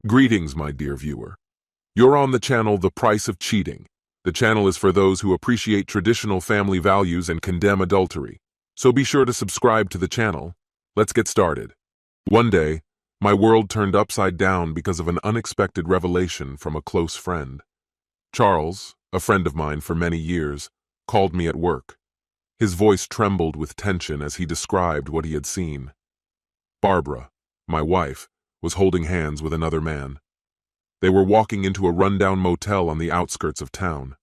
Greetings, my dear viewer. You're on the channel The Price of Cheating. The channel is for those who appreciate traditional family values and condemn adultery. So be sure to subscribe to the channel. Let's get started. One day, my world turned upside down because of an unexpected revelation from a close friend. Charles, a friend of mine for many years, called me at work. His voice trembled with tension as he described what he had seen. Barbara, my wife, was holding hands with another man. They were walking into a rundown motel on the outskirts of town.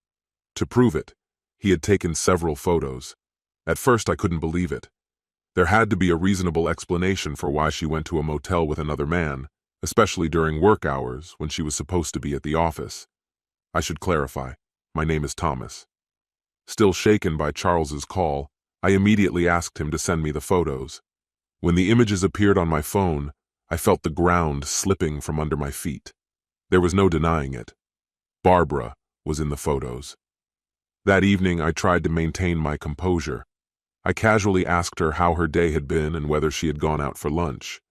To prove it, he had taken several photos. At first, I couldn't believe it. There had to be a reasonable explanation for why she went to a motel with another man, especially during work hours when she was supposed to be at the office. I should clarify, my name is Thomas. Still shaken by Charles's call, I immediately asked him to send me the photos. When the images appeared on my phone, I felt the ground slipping from under my feet. There was no denying it. Barbara was in the photos. That evening, I tried to maintain my composure. I casually asked her how her day had been and whether she had gone out for lunch.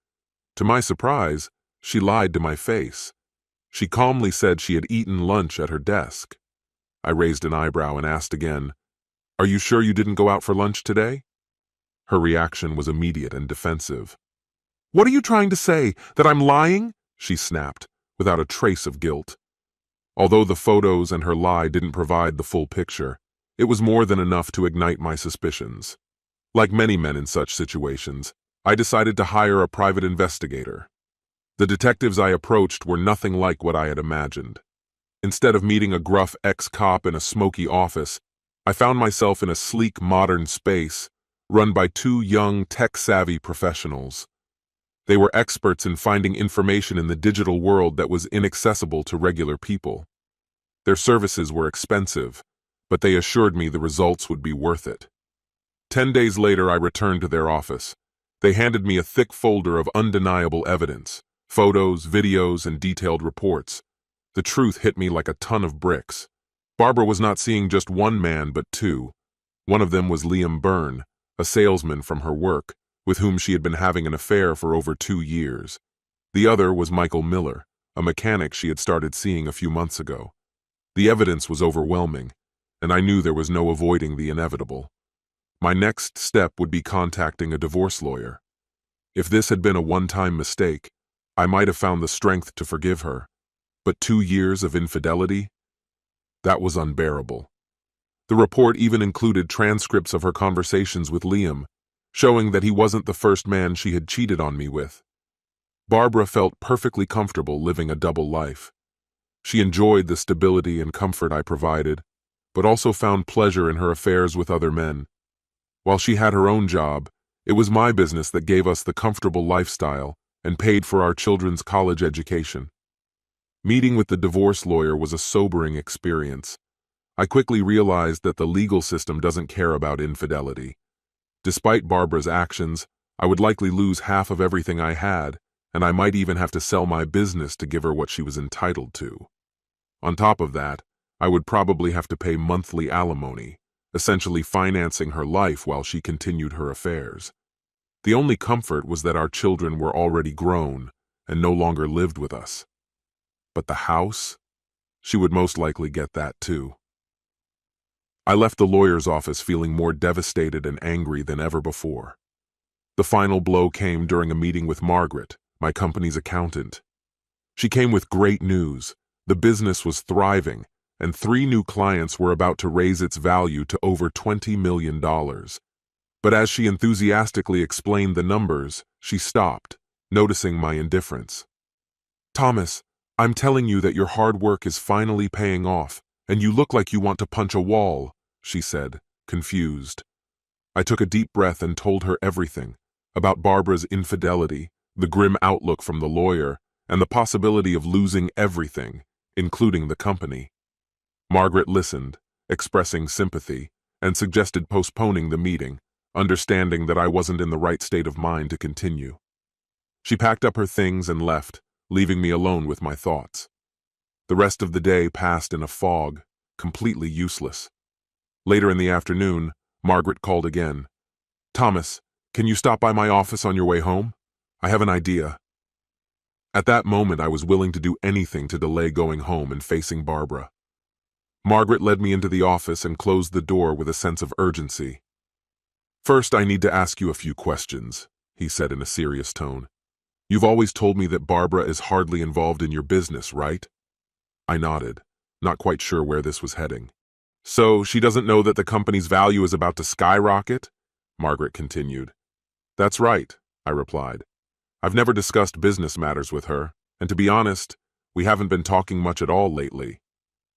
To my surprise, she lied to my face. She calmly said she had eaten lunch at her desk. I raised an eyebrow and asked again, "Are you sure you didn't go out for lunch today?" Her reaction was immediate and defensive. "What are you trying to say, that I'm lying?" she snapped, without a trace of guilt. Although the photos and her lie didn't provide the full picture, it was more than enough to ignite my suspicions. Like many men in such situations, I decided to hire a private investigator. The detectives I approached were nothing like what I had imagined. Instead of meeting a gruff ex-cop in a smoky office, I found myself in a sleek, modern space run by two young, tech-savvy professionals. They were experts in finding information in the digital world that was inaccessible to regular people. Their services were expensive, but they assured me the results would be worth it. 10 days later, I returned to their office. They handed me a thick folder of undeniable evidence, photos, videos, and detailed reports. The truth hit me like a ton of bricks. Barbara was not seeing just one man, but two. One of them was Liam Byrne, a salesman from her work, with whom she had been having an affair for over 2 years. The other was Michael Miller, a mechanic she had started seeing a few months ago. The evidence was overwhelming, and I knew there was no avoiding the inevitable. My next step would be contacting a divorce lawyer. If this had been a one-time mistake, I might have found the strength to forgive her. But 2 years of infidelity? That was unbearable. The report even included transcripts of her conversations with Liam, showing that he wasn't the first man she had cheated on me with. Barbara felt perfectly comfortable living a double life. She enjoyed the stability and comfort I provided, but also found pleasure in her affairs with other men. While she had her own job, it was my business that gave us the comfortable lifestyle and paid for our children's college education. Meeting with the divorce lawyer was a sobering experience. I quickly realized that the legal system doesn't care about infidelity. Despite Barbara's actions, I would likely lose half of everything I had, and I might even have to sell my business to give her what she was entitled to. On top of that, I would probably have to pay monthly alimony, essentially financing her life while she continued her affairs. The only comfort was that our children were already grown and no longer lived with us. But the house? She would most likely get that too. I left the lawyer's office feeling more devastated and angry than ever before. The final blow came during a meeting with Margaret, my company's accountant. She came with great news. The business was thriving, and 3 new clients were about to raise its value to over $20 million. But as she enthusiastically explained the numbers, she stopped, noticing my indifference. "Thomas, I'm telling you that your hard work is finally paying off, and you look like you want to punch a wall," she said, confused. I took a deep breath and told her everything, about Barbara's infidelity, the grim outlook from the lawyer, and the possibility of losing everything, including the company. Margaret listened, expressing sympathy, and suggested postponing the meeting, understanding that I wasn't in the right state of mind to continue. She packed up her things and left, leaving me alone with my thoughts. The rest of the day passed in a fog, completely useless. Later in the afternoon, Margaret called again. "Thomas, can you stop by my office on your way home? I have an idea." At that moment, I was willing to do anything to delay going home and facing Barbara. Margaret led me into the office and closed the door with a sense of urgency. "First, I need to ask you a few questions," he said in a serious tone. "You've always told me that Barbara is hardly involved in your business, right?" I nodded, not quite sure where this was heading. "So she doesn't know that the company's value is about to skyrocket?" Margaret continued. "That's right," I replied. "I've never discussed business matters with her, and to be honest, we haven't been talking much at all lately."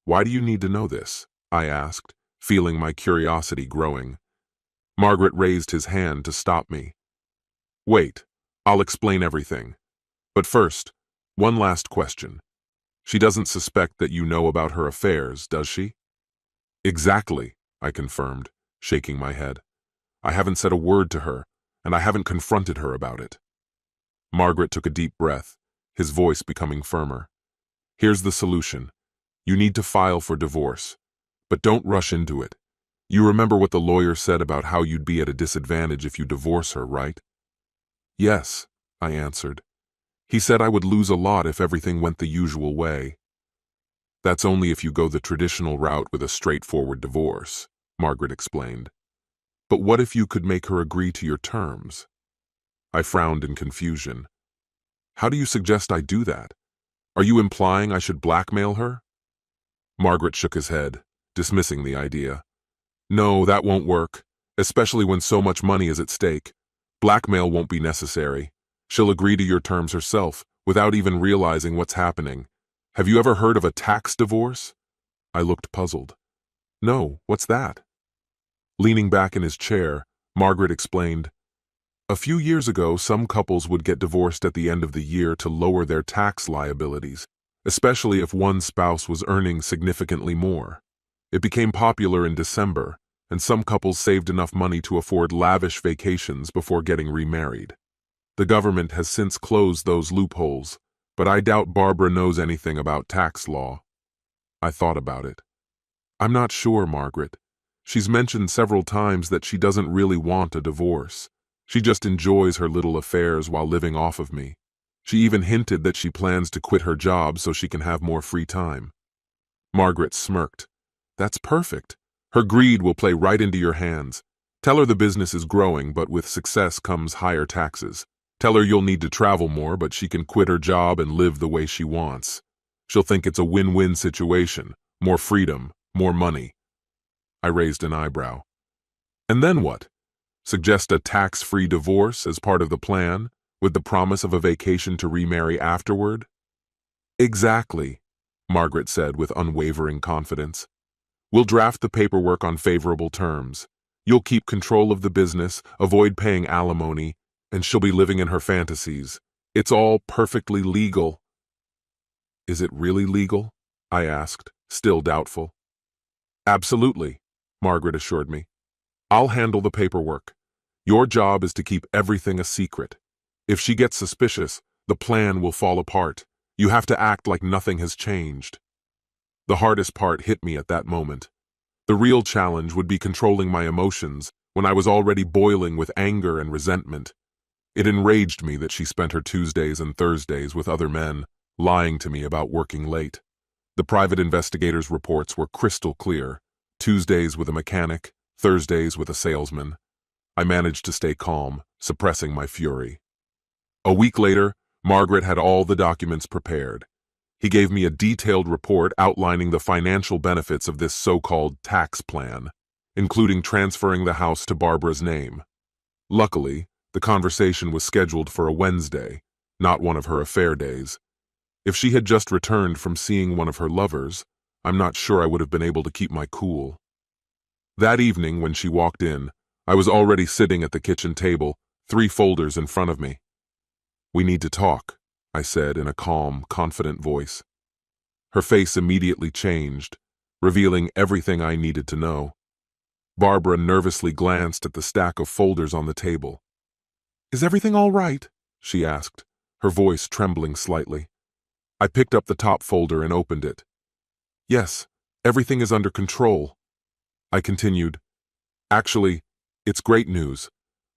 "Why do you need to know this?" I asked, feeling my curiosity growing. Margaret raised his hand to stop me. "Wait, I'll explain everything. But first, one last question. She doesn't suspect that you know about her affairs, does she?" "Exactly," I confirmed, shaking my head. "I haven't said a word to her, and I haven't confronted her about it." Margaret took a deep breath, his voice becoming firmer. "Here's the solution. You need to file for divorce, but don't rush into it. You remember what the lawyer said about how you'd be at a disadvantage if you divorce her, right?" "Yes," I answered. "He said I would lose a lot if everything went the usual way." "That's only if you go the traditional route with a straightforward divorce," Margaret explained. "But what if you could make her agree to your terms?" I frowned in confusion. "How do you suggest I do that? Are you implying I should blackmail her?" Margaret shook his head, dismissing the idea. "No, that won't work, especially when so much money is at stake. Blackmail won't be necessary. She'll agree to your terms herself, without even realizing what's happening. Have you ever heard of a tax divorce?" I looked puzzled. "No, what's that?" Leaning back in his chair, Margaret explained, "A few years ago, some couples would get divorced at the end of the year to lower their tax liabilities, especially if one spouse was earning significantly more. It became popular in December, and some couples saved enough money to afford lavish vacations before getting remarried. The government has since closed those loopholes, but I doubt Barbara knows anything about tax law." I thought about it. "I'm not sure, Margaret. She's mentioned several times that she doesn't really want a divorce. She just enjoys her little affairs while living off of me. She even hinted that she plans to quit her job so she can have more free time." Margaret smirked. "That's perfect. Her greed will play right into your hands. Tell her the business is growing, but with success comes higher taxes. Tell her you'll need to travel more, but she can quit her job and live the way she wants. She'll think it's a win-win situation. More freedom, more money." I raised an eyebrow. "And then what? Suggest a tax-free divorce as part of the plan, with the promise of a vacation to remarry afterward?" "Exactly," Margaret said with unwavering confidence. "We'll draft the paperwork on favorable terms. You'll keep control of the business, avoid paying alimony, and she'll be living in her fantasies. It's all perfectly legal." "Is it really legal?" I asked, still doubtful. "Absolutely," Margaret assured me. "I'll handle the paperwork. Your job is to keep everything a secret. If she gets suspicious, the plan will fall apart. You have to act like nothing has changed." The hardest part hit me at that moment. The real challenge would be controlling my emotions when I was already boiling with anger and resentment. It enraged me that she spent her Tuesdays and Thursdays with other men, lying to me about working late. The private investigators' reports were crystal clear. Tuesdays with a mechanic, Thursdays with a salesman. I managed to stay calm, suppressing my fury. A week later, Margaret had all the documents prepared. He gave me a detailed report outlining the financial benefits of this so-called tax plan, including transferring the house to Barbara's name. Luckily, the conversation was scheduled for a Wednesday, not one of her affair days. If she had just returned from seeing one of her lovers, I'm not sure I would have been able to keep my cool. That evening, when she walked in, I was already sitting at the kitchen table, 3 folders in front of me. "We need to talk," I said in a calm, confident voice. Her face immediately changed, revealing everything I needed to know. Barbara nervously glanced at the stack of folders on the table. "Is everything all right?" she asked, her voice trembling slightly. I picked up the top folder and opened it. "Yes, everything is under control." I continued, "Actually, it's great news,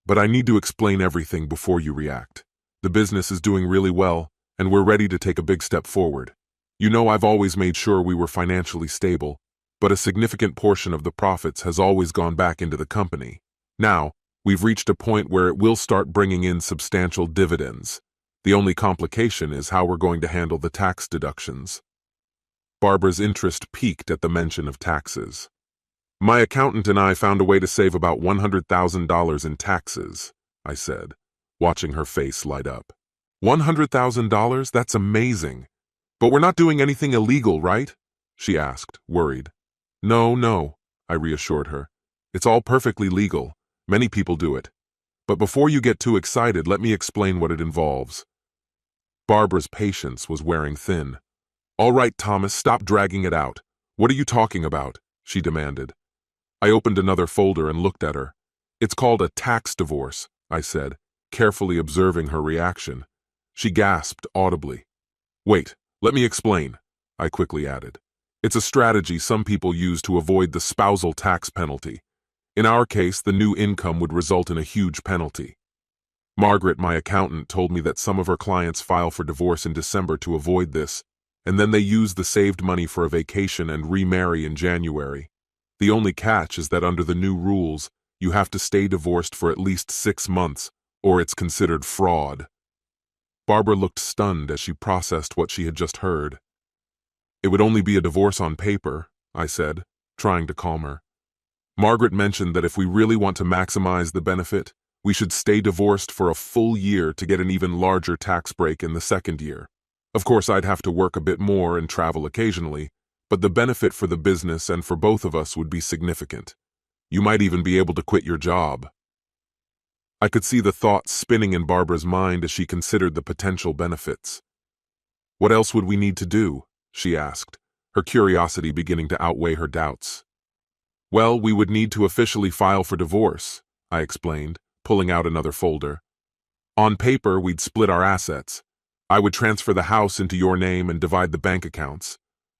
but I need to explain everything before you react. The business is doing really well, and we're ready to take a big step forward. You know, I've always made sure we were financially stable, but a significant portion of the profits has always gone back into the company. Now, we've reached a point where it will start bringing in substantial dividends. The only complication is how we're going to handle the tax deductions. Barbara's interest peaked at the mention of taxes. My accountant and I found a way to save about $100,000 in taxes, I said, watching her face light up. $100,000? That's amazing. But we're not doing anything illegal, right? She asked, worried. No, I reassured her. It's all perfectly legal. Many people do it. But before you get too excited, let me explain what it involves. Barbara's patience was wearing thin. All right, Thomas, stop dragging it out. What are you talking about? She demanded. I opened another folder and looked at her. It's called a tax divorce, I said, carefully observing her reaction. She gasped audibly. Wait, let me explain, I quickly added. It's a strategy some people use to avoid the spousal tax penalty. In our case, the new income would result in a huge penalty. Margaret, my accountant, told me that some of her clients file for divorce in December to avoid this, and then they use the saved money for a vacation and remarry in January. The only catch is that under the new rules, you have to stay divorced for at least 6 months, or it's considered fraud. Barbara looked stunned as she processed what she had just heard. It would only be a divorce on paper, I said, trying to calm her. Margaret mentioned that if we really want to maximize the benefit, we should stay divorced for a full year to get an even larger tax break in the second year. Of course, I'd have to work a bit more and travel occasionally, but the benefit for the business and for both of us would be significant. You might even be able to quit your job. I could see the thoughts spinning in Barbara's mind as she considered the potential benefits. What else would we need to do? She asked, her curiosity beginning to outweigh her doubts. Well, we would need to officially file for divorce, I explained, pulling out another folder. On paper, we'd split our assets. I would transfer the house into your name and divide the bank accounts.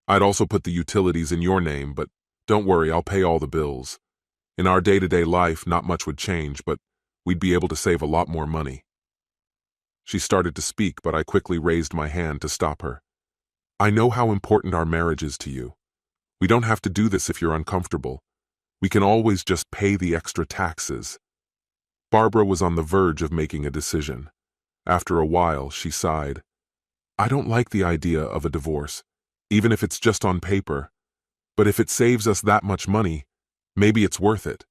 I'd also put the utilities in your name, but don't worry, I'll pay all the bills. In our day-to-day life, not much would change, but we'd be able to save a lot more money. She started to speak, but I quickly raised my hand to stop her. I know how important our marriage is to you. We don't have to do this if you're uncomfortable. We can always just pay the extra taxes. Barbara was on the verge of making a decision. After a while, she sighed. I don't like the idea of a divorce, even if it's just on paper. But if it saves us that much money, maybe it's worth it.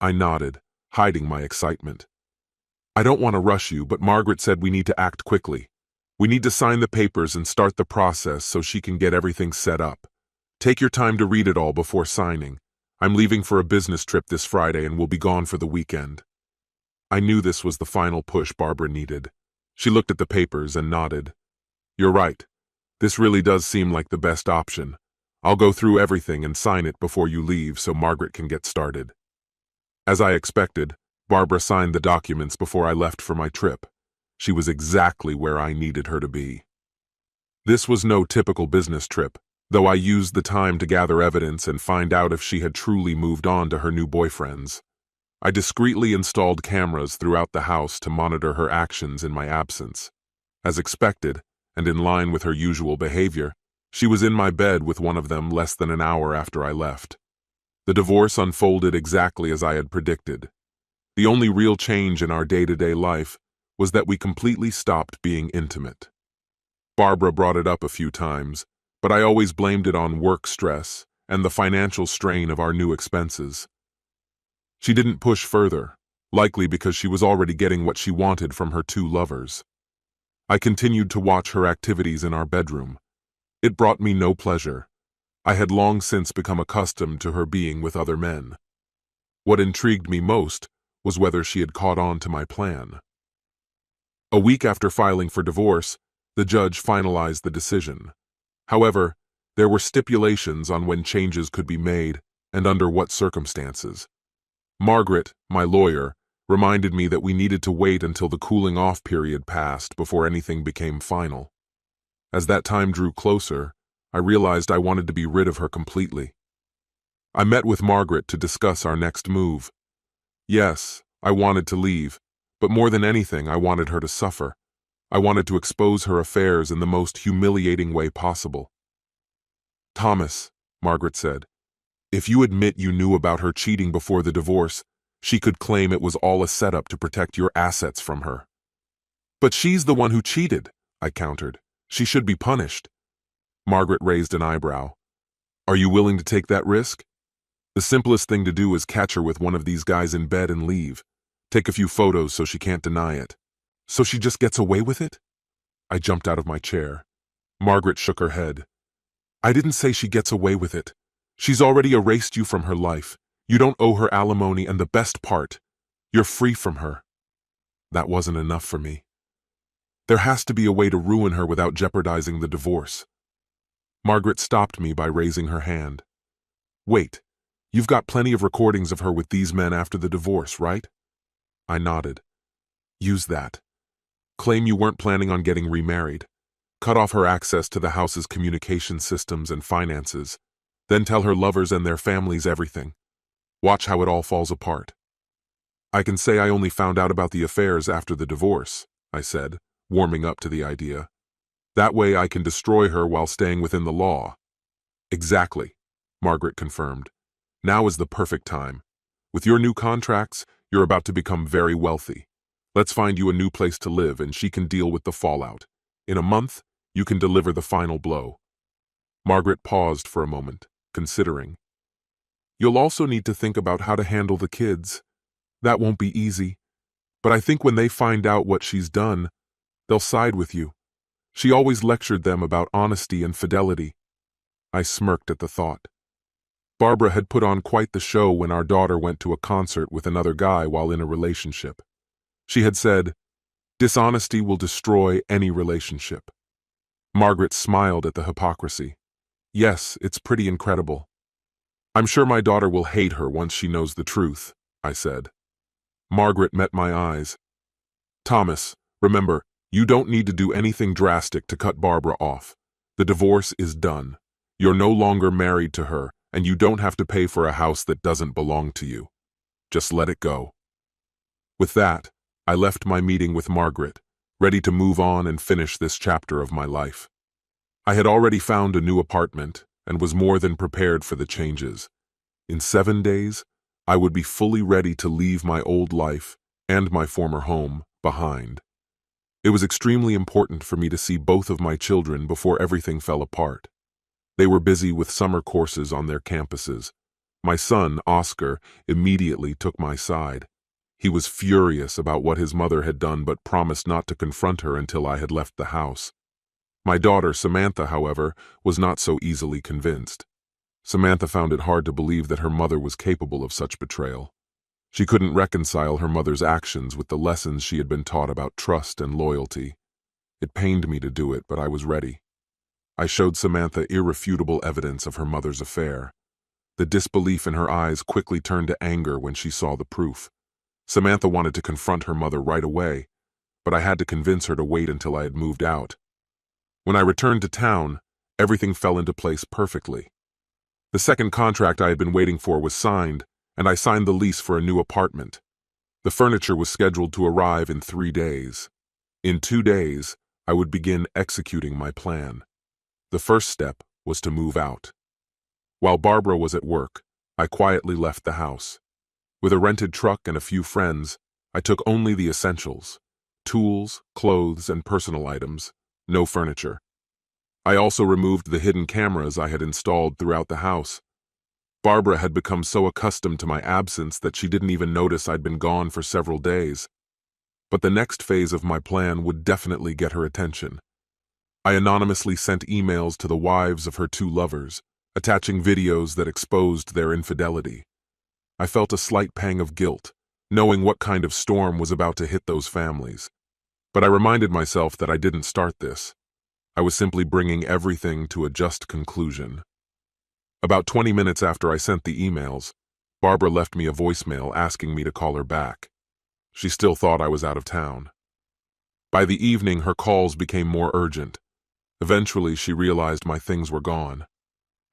I nodded, hiding my excitement. I don't want to rush you, but Margaret said we need to act quickly. We need to sign the papers and start the process so she can get everything set up. Take your time to read it all before signing. I'm leaving for a business trip this Friday and will be gone for the weekend. I knew this was the final push Barbara needed. She looked at the papers and nodded. You're right. This really does seem like the best option. I'll go through everything and sign it before you leave so Margaret can get started. As I expected, Barbara signed the documents before I left for my trip. She was exactly where I needed her to be. This was no typical business trip, though I used the time to gather evidence and find out if she had truly moved on to her new boyfriends. I discreetly installed cameras throughout the house to monitor her actions in my absence. As expected, and in line with her usual behavior, she was in my bed with one of them less than an hour after I left. The divorce unfolded exactly as I had predicted. The only real change in our day-to-day life was that we completely stopped being intimate. Barbara brought it up a few times, but I always blamed it on work stress and the financial strain of our new expenses. She didn't push further, likely because she was already getting what she wanted from her two lovers. I continued to watch her activities in our bedroom. It brought me no pleasure. I had long since become accustomed to her being with other men. What intrigued me most was whether she had caught on to my plan. A week after filing for divorce, the judge finalized the decision. However, there were stipulations on when changes could be made and under what circumstances. Margaret, my lawyer, reminded me that we needed to wait until the cooling-off period passed before anything became final. As that time drew closer, I realized I wanted to be rid of her completely. I met with Margaret to discuss our next move. Yes, I wanted to leave, but more than anything, I wanted her to suffer. I wanted to expose her affairs in the most humiliating way possible. "Thomas," Margaret said, "if you admit you knew about her cheating before the divorce, she could claim it was all a setup to protect your assets from her." "But she's the one who cheated," I countered. "She should be punished." Margaret raised an eyebrow. "Are you willing to take that risk? The simplest thing to do is catch her with one of these guys in bed and leave. Take a few photos so she can't deny it." "So she just gets away with it?" I jumped out of my chair. Margaret shook her head. "I didn't say she gets away with it. She's already erased you from her life. You don't owe her alimony, and the best part, you're free from her." That wasn't enough for me. There has to be a way to ruin her without jeopardizing the divorce. Margaret stopped me by raising her hand. "Wait, you've got plenty of recordings of her with these men after the divorce, right?" I nodded. "Use that. Claim you weren't planning on getting remarried. Cut off her access to the house's communication systems and finances. Then tell her lovers and their families everything. Watch how it all falls apart." "I can say I only found out about the affairs after the divorce," I said, warming up to the idea. "That way I can destroy her while staying within the law." "Exactly," Margaret confirmed. "Now is the perfect time. With your new contracts, you're about to become very wealthy. Let's find you a new place to live and she can deal with the fallout. In a month, you can deliver the final blow." Margaret paused for a moment, considering. "You'll also need to think about how to handle the kids. That won't be easy. But I think when they find out what she's done, they'll side with you. She always lectured them about honesty and fidelity." I smirked at the thought. Barbara had put on quite the show when our daughter went to a concert with another guy while in a relationship. She had said, "Dishonesty will destroy any relationship." Margaret smiled at the hypocrisy. "Yes, it's pretty incredible." "I'm sure my daughter will hate her once she knows the truth," I said. Margaret met my eyes. "Thomas, remember, you don't need to do anything drastic to cut Barbara off. The divorce is done. You're no longer married to her, and you don't have to pay for a house that doesn't belong to you. Just let it go." With that, I left my meeting with Margaret, ready to move on and finish this chapter of my life. I had already found a new apartment and was more than prepared for the changes. In 7 days, I would be fully ready to leave my old life and my former home behind. It was extremely important for me to see both of my children before everything fell apart. They were busy with summer courses on their campuses. My son, Oscar, immediately took my side. He was furious about what his mother had done but promised not to confront her until I had left the house. My daughter, Samantha, however, was not so easily convinced. Samantha found it hard to believe that her mother was capable of such betrayal. She couldn't reconcile her mother's actions with the lessons she had been taught about trust and loyalty. It pained me to do it, but I was ready. I showed Samantha irrefutable evidence of her mother's affair. The disbelief in her eyes quickly turned to anger when she saw the proof. Samantha wanted to confront her mother right away, but I had to convince her to wait until I had moved out. When I returned to town, everything fell into place perfectly. The second contract I had been waiting for was signed, and I signed the lease for a new apartment. The furniture was scheduled to arrive in 3 days. In 2 days, I would begin executing my plan. The first step was to move out. While Barbara was at work, I quietly left the house. With a rented truck and a few friends, I took only the essentials: tools, clothes, and personal items, no furniture. I also removed the hidden cameras I had installed throughout the house. Barbara had become so accustomed to my absence that she didn't even notice I'd been gone for several days. But the next phase of my plan would definitely get her attention. I anonymously sent emails to the wives of her 2 lovers, attaching videos that exposed their infidelity. I felt a slight pang of guilt, knowing what kind of storm was about to hit those families. But I reminded myself that I didn't start this. I was simply bringing everything to a just conclusion. About 20 minutes after I sent the emails, Barbara left me a voicemail asking me to call her back. She still thought I was out of town. By the evening, her calls became more urgent. Eventually, she realized my things were gone.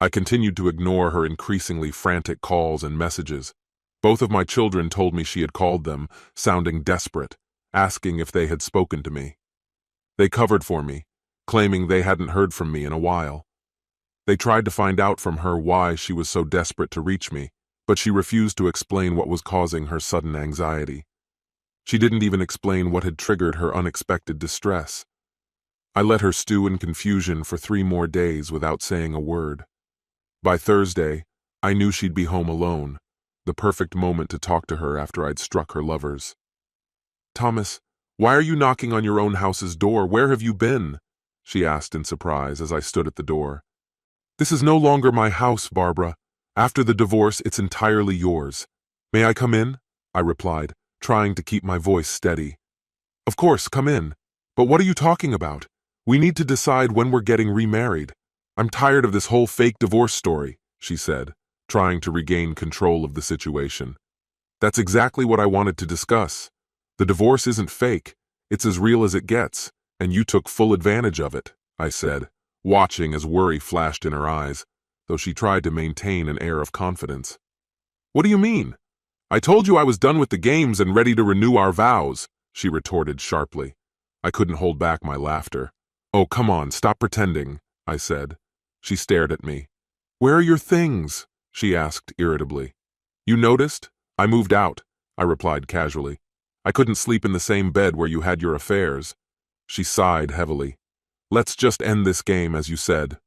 I continued to ignore her increasingly frantic calls and messages. Both of my children told me she had called them, sounding desperate, asking if they had spoken to me. They covered for me, claiming they hadn't heard from me in a while. They tried to find out from her why she was so desperate to reach me, but she refused to explain what was causing her sudden anxiety. She didn't even explain what had triggered her unexpected distress. I let her stew in confusion for 3 more days without saying a word. By Thursday, I knew she'd be home alone, the perfect moment to talk to her after I'd struck her lovers. "Thomas, why are you knocking on your own house's door? Where have you been?" she asked in surprise as I stood at the door. "This is no longer my house, Barbara. After the divorce, it's entirely yours. May I come in?" I replied, trying to keep my voice steady. "Of course, come in. But what are you talking about? We need to decide when we're getting remarried. I'm tired of this whole fake divorce story," she said, trying to regain control of the situation. "That's exactly what I wanted to discuss. The divorce isn't fake. It's as real as it gets, and you took full advantage of it," I said, watching as worry flashed in her eyes, though she tried to maintain an air of confidence. "What do you mean? I told you I was done with the games and ready to renew our vows," she retorted sharply. I couldn't hold back my laughter. "Oh, come on, stop pretending," I said. She stared at me. "Where are your things?" she asked irritably. "You noticed? I moved out," I replied casually. "I couldn't sleep in the same bed where you had your affairs." She sighed heavily. "Let's just end this game, as you said."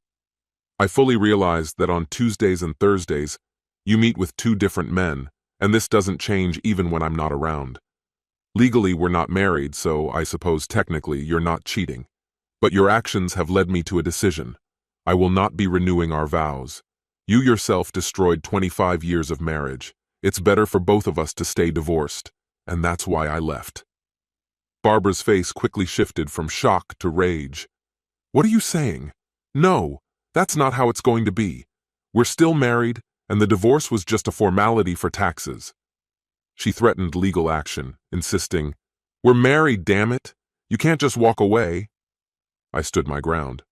I fully realized that on Tuesdays and Thursdays, you meet with 2 different men, and this doesn't change even when I'm not around. Legally, we're not married, so I suppose technically you're not cheating. But your actions have led me to a decision. I will not be renewing our vows. You yourself destroyed 25 years of marriage. It's better for both of us to stay divorced, and that's why I left. Barbara's face quickly shifted from shock to rage. "What are you saying? No, that's not how it's going to be. We're still married, and the divorce was just a formality for taxes." She threatened legal action, insisting, "We're married, damn it! You can't just walk away." I stood my ground.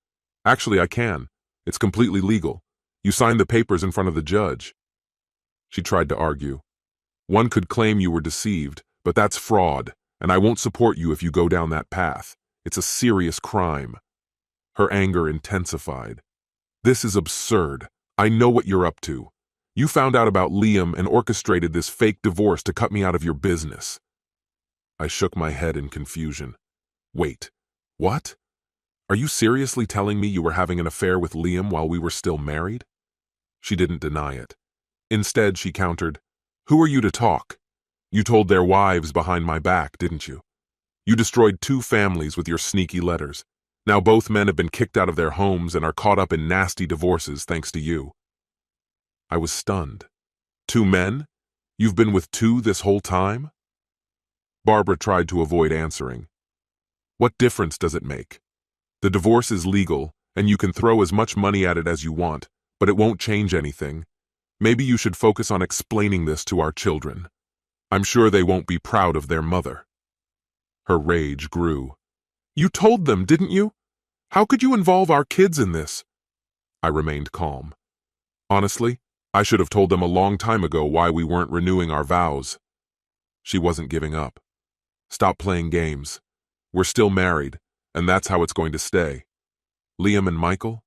"Actually, I can. It's completely legal. You signed the papers in front of the judge." She tried to argue. "One could claim you were deceived, but that's fraud, and I won't support you if you go down that path. It's a serious crime." Her anger intensified. "This is absurd. I know what you're up to. You found out about Liam and orchestrated this fake divorce to cut me out of your business." I shook my head in confusion. "Wait, what? Are you seriously telling me you were having an affair with Liam while we were still married?" She didn't deny it. Instead, she countered, "Who are you to talk? You told their wives behind my back, didn't you? You destroyed 2 families with your sneaky letters. Now both men have been kicked out of their homes and are caught up in nasty divorces thanks to you." I was stunned. "2 men? You've been with 2 this whole time?" Barbara tried to avoid answering. "What difference does it make? The divorce is legal, and you can throw as much money at it as you want, but it won't change anything. Maybe you should focus on explaining this to our children. I'm sure they won't be proud of their mother." Her rage grew. "You told them, didn't you? How could you involve our kids in this?" I remained calm. "Honestly, I should have told them a long time ago why we weren't renewing our vows." She wasn't giving up. "Stop playing games. We're still married, and that's how it's going to stay. Liam and Michael?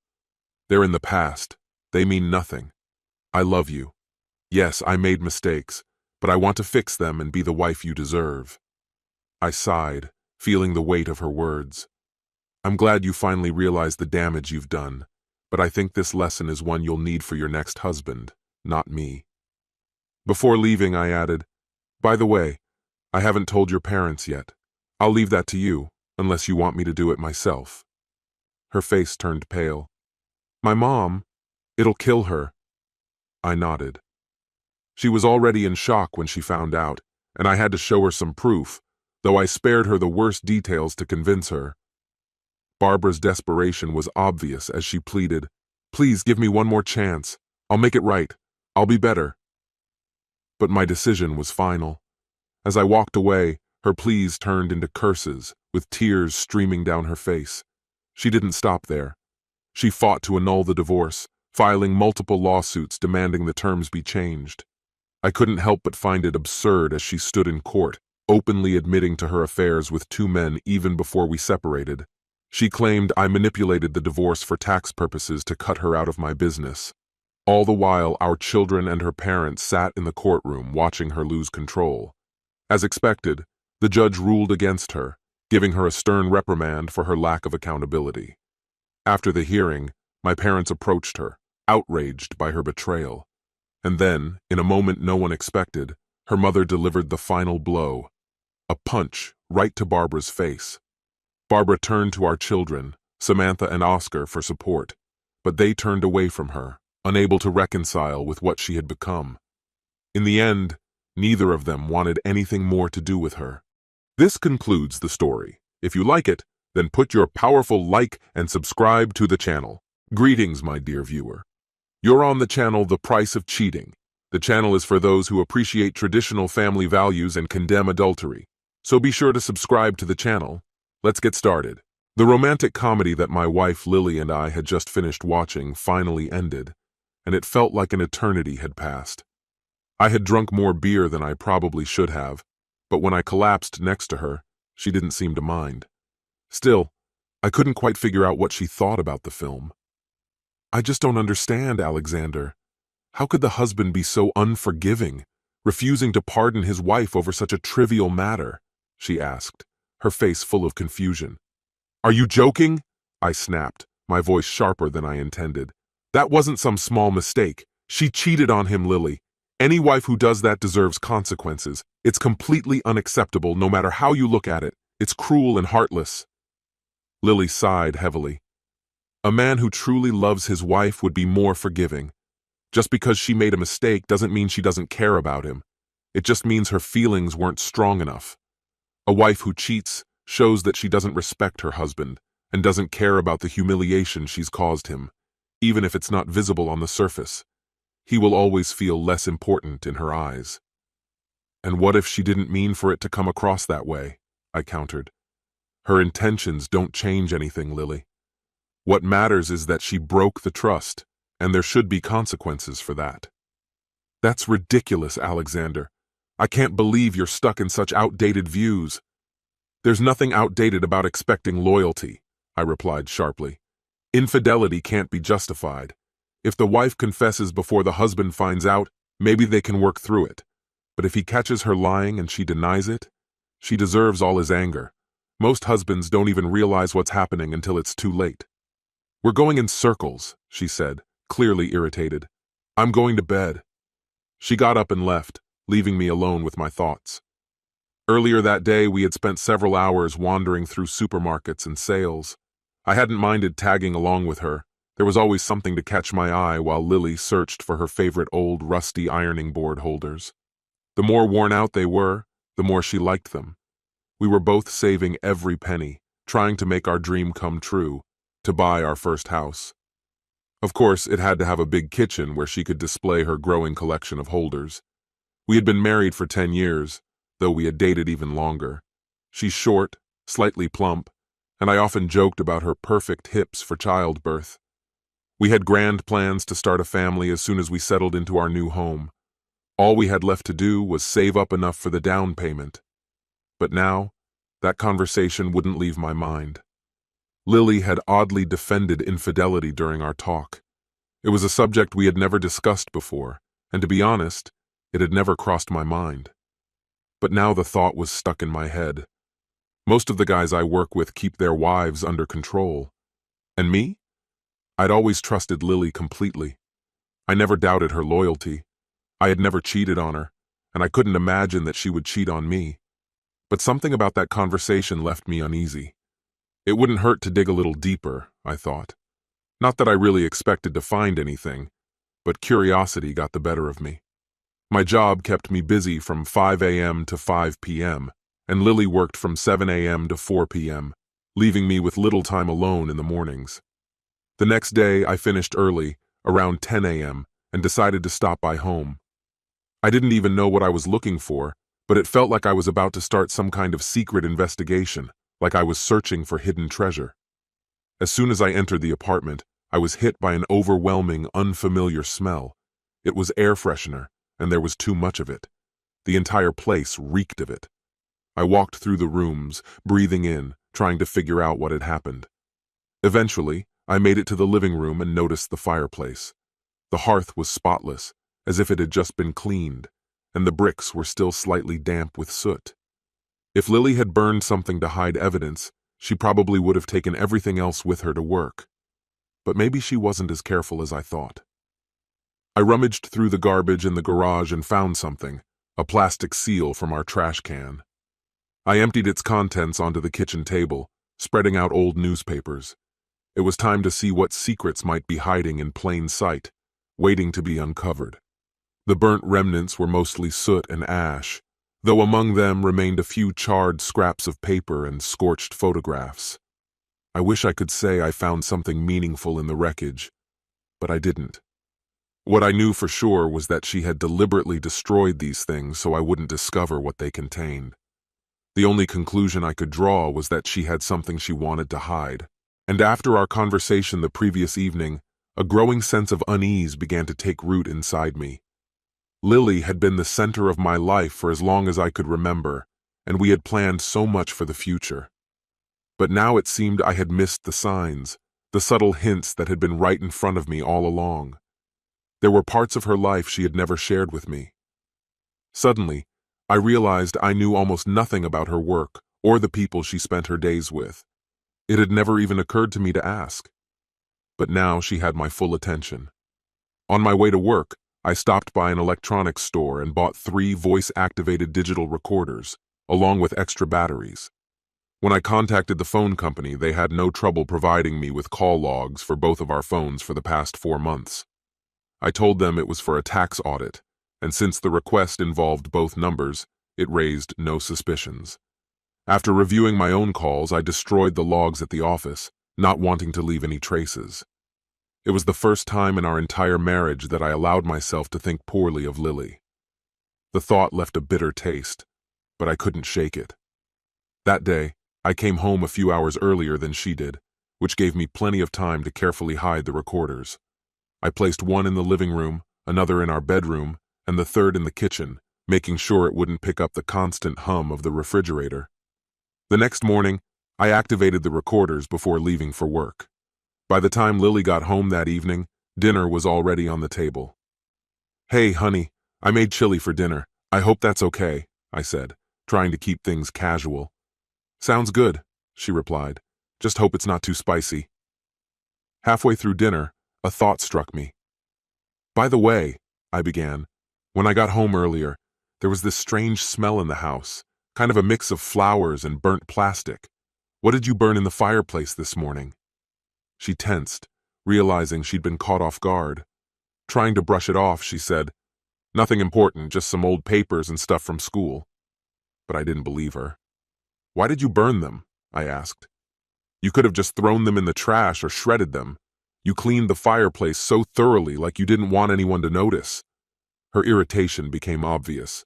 They're in the past. They mean nothing. I love you. Yes, I made mistakes, but I want to fix them and be the wife you deserve." I sighed, feeling the weight of her words. "I'm glad you finally realized the damage you've done, but I think this lesson is one you'll need for your next husband, not me." Before leaving, I added, "By the way, I haven't told your parents yet. I'll leave that to you, unless you want me to do it myself." Her face turned pale. "My mom, it'll kill her." I nodded. She was already in shock when she found out, and I had to show her some proof, though I spared her the worst details to convince her. Barbara's desperation was obvious as she pleaded, "Please give me one more chance. I'll make it right. I'll be better." But my decision was final. As I walked away, her pleas turned into curses, with tears streaming down her face. She didn't stop there. She fought to annul the divorce, filing multiple lawsuits demanding the terms be changed. I couldn't help but find it absurd as she stood in court, openly admitting to her affairs with 2 men even before we separated. She claimed I manipulated the divorce for tax purposes to cut her out of my business. All the while, our children and her parents sat in the courtroom watching her lose control. As expected, the judge ruled against her, giving her a stern reprimand for her lack of accountability. After the hearing, my parents approached her, outraged by her betrayal. And then, in a moment no one expected, her mother delivered the final blow, a punch right to Barbara's face. Barbara turned to our children, Samantha and Oscar, for support, but they turned away from her, unable to reconcile with what she had become. In the end, neither of them wanted anything more to do with her. This concludes the story. If you like it, then put your powerful like and subscribe to the channel. Greetings, my dear viewer. You're on the channel The Price of Cheating. The channel is for those who appreciate traditional family values and condemn adultery. So be sure to subscribe to the channel. Let's get started. The romantic comedy that my wife Lily and I had just finished watching finally ended, and it felt like an eternity had passed. I had drunk more beer than I probably should have, but when I collapsed next to her, she didn't seem to mind. Still, I couldn't quite figure out what she thought about the film. "I just don't understand, Alexander. How could the husband be so unforgiving, refusing to pardon his wife over such a trivial matter?" she asked, her face full of confusion. "Are you joking?" I snapped, my voice sharper than I intended. "That wasn't some small mistake. She cheated on him, Lily. Any wife who does that deserves consequences. It's completely unacceptable no matter how you look at it. It's cruel and heartless." Lily sighed heavily. "A man who truly loves his wife would be more forgiving. Just because she made a mistake doesn't mean she doesn't care about him. It just means her feelings weren't strong enough. A wife who cheats shows that she doesn't respect her husband and doesn't care about the humiliation she's caused him, even if it's not visible on the surface. He will always feel less important in her eyes." "And what if she didn't mean for it to come across that way?" I countered. "Her intentions don't change anything, Lily. What matters is that she broke the trust, and there should be consequences for that." "That's ridiculous, Alexander. I can't believe you're stuck in such outdated views." "There's nothing outdated about expecting loyalty," I replied sharply. "Infidelity can't be justified. If the wife confesses before the husband finds out, maybe they can work through it. But if he catches her lying and she denies it, she deserves all his anger. Most husbands don't even realize what's happening until it's too late." "We're going in circles," she said, clearly irritated. "I'm going to bed." She got up and left, leaving me alone with my thoughts. Earlier that day, we had spent several hours wandering through supermarkets and sales. I hadn't minded tagging along with her. There was always something to catch my eye while Lily searched for her favorite old rusty ironing board holders. The more worn out they were, the more she liked them. We were both saving every penny, trying to make our dream come true, to buy our first house. Of course, it had to have a big kitchen where she could display her growing collection of holders. We had been married for 10 years, though we had dated even longer. She's short, slightly plump, and I often joked about her perfect hips for childbirth. We had grand plans to start a family as soon as we settled into our new home. All we had left to do was save up enough for the down payment. But now, that conversation wouldn't leave my mind. Lily had oddly defended infidelity during our talk. It was a subject we had never discussed before, and to be honest, it had never crossed my mind. But now the thought was stuck in my head. Most of the guys I work with keep their wives under control. And me? I'd always trusted Lily completely. I never doubted her loyalty. I had never cheated on her, and I couldn't imagine that she would cheat on me. But something about that conversation left me uneasy. It wouldn't hurt to dig a little deeper, I thought. Not that I really expected to find anything, but curiosity got the better of me. My job kept me busy from 5 a.m. to 5 p.m., and Lily worked from 7 a.m. to 4 p.m., leaving me with little time alone in the mornings. The next day, I finished early, around 10 a.m., and decided to stop by home. I didn't even know what I was looking for, but it felt like I was about to start some kind of secret investigation, like I was searching for hidden treasure. As soon as I entered the apartment, I was hit by an overwhelming, unfamiliar smell. It was air freshener, and there was too much of it. The entire place reeked of it. I walked through the rooms, breathing in, trying to figure out what had happened. Eventually, I made it to the living room and noticed the fireplace. The hearth was spotless, as if it had just been cleaned, and the bricks were still slightly damp with soot. If Lily had burned something to hide evidence, she probably would have taken everything else with her to work. But maybe she wasn't as careful as I thought. I rummaged through the garbage in the garage and found something, a plastic seal from our trash can. I emptied its contents onto the kitchen table, spreading out old newspapers. It was time to see what secrets might be hiding in plain sight, waiting to be uncovered. The burnt remnants were mostly soot and ash, though among them remained a few charred scraps of paper and scorched photographs. I wish I could say I found something meaningful in the wreckage, but I didn't. What I knew for sure was that she had deliberately destroyed these things so I wouldn't discover what they contained. The only conclusion I could draw was that she had something she wanted to hide. And after our conversation the previous evening, a growing sense of unease began to take root inside me. Lily had been the center of my life for as long as I could remember, and we had planned so much for the future. But now it seemed I had missed the signs, the subtle hints that had been right in front of me all along. There were parts of her life she had never shared with me. Suddenly, I realized I knew almost nothing about her work or the people she spent her days with. It had never even occurred to me to ask. But now she had my full attention. On my way to work, I stopped by an electronics store and bought 3 voice-activated digital recorders, along with extra batteries. When I contacted the phone company, they had no trouble providing me with call logs for both of our phones for the past 4 months. I told them it was for a tax audit, and since the request involved both numbers, it raised no suspicions. After reviewing my own calls, I destroyed the logs at the office, not wanting to leave any traces. It was the first time in our entire marriage that I allowed myself to think poorly of Lily. The thought left a bitter taste, but I couldn't shake it. That day, I came home a few hours earlier than she did, which gave me plenty of time to carefully hide the recorders. I placed one in the living room, another in our bedroom, and the third in the kitchen, making sure it wouldn't pick up the constant hum of the refrigerator. The next morning, I activated the recorders before leaving for work. By the time Lily got home that evening, dinner was already on the table. "Hey, honey, I made chili for dinner. I hope that's okay," I said, trying to keep things casual. "Sounds good," she replied. "Just hope it's not too spicy." Halfway through dinner, a thought struck me. "By the way," I began, "when I got home earlier, there was this strange smell in the house, kind of a mix of flowers and burnt plastic. What did you burn in the fireplace this morning?" She tensed, realizing she'd been caught off guard. Trying to brush it off, she said, "Nothing important, just some old papers and stuff from school." But I didn't believe her. "Why did you burn them?" I asked. "You could have just thrown them in the trash or shredded them. You cleaned the fireplace so thoroughly, like you didn't want anyone to notice." Her irritation became obvious.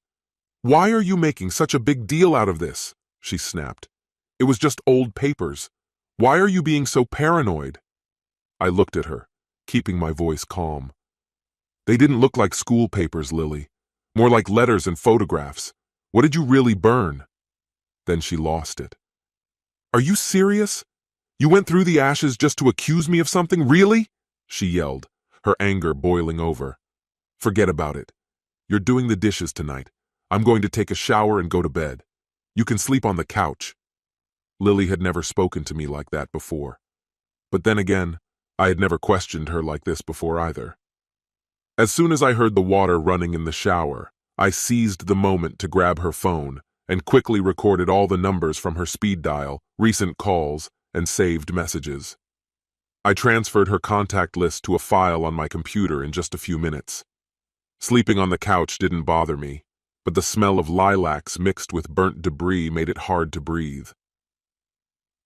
"Why are you making such a big deal out of this?" she snapped. "It was just old papers. Why are you being so paranoid?" I looked at her, keeping my voice calm. "They didn't look like school papers, Lily. More like letters and photographs. What did you really burn?" Then she lost it. "Are you serious? You went through the ashes just to accuse me of something, really?" she yelled, her anger boiling over. "Forget about it. You're doing the dishes tonight. I'm going to take a shower and go to bed. You can sleep on the couch." Lily had never spoken to me like that before. But then again, I had never questioned her like this before either. As soon as I heard the water running in the shower, I seized the moment to grab her phone and quickly recorded all the numbers from her speed dial, recent calls, and saved messages. I transferred her contact list to a file on my computer in just a few minutes. Sleeping on the couch didn't bother me, but the smell of lilacs mixed with burnt debris made it hard to breathe.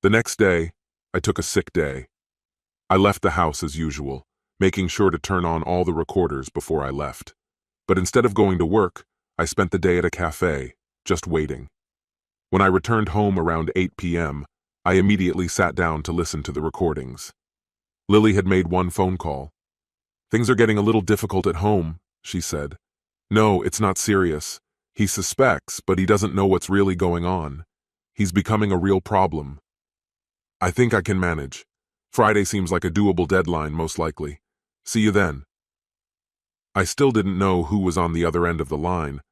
The next day, I took a sick day. I left the house as usual, making sure to turn on all the recorders before I left. But instead of going to work, I spent the day at a cafe, just waiting. When I returned home around 8 p.m., I immediately sat down to listen to the recordings. Lily had made one phone call. "Things are getting a little difficult at home," she said. "No, it's not serious. He suspects, but he doesn't know what's really going on. He's becoming a real problem. I think I can manage. Friday seems like a doable deadline, most likely. See you then. I still didn't know who was on the other end of the line,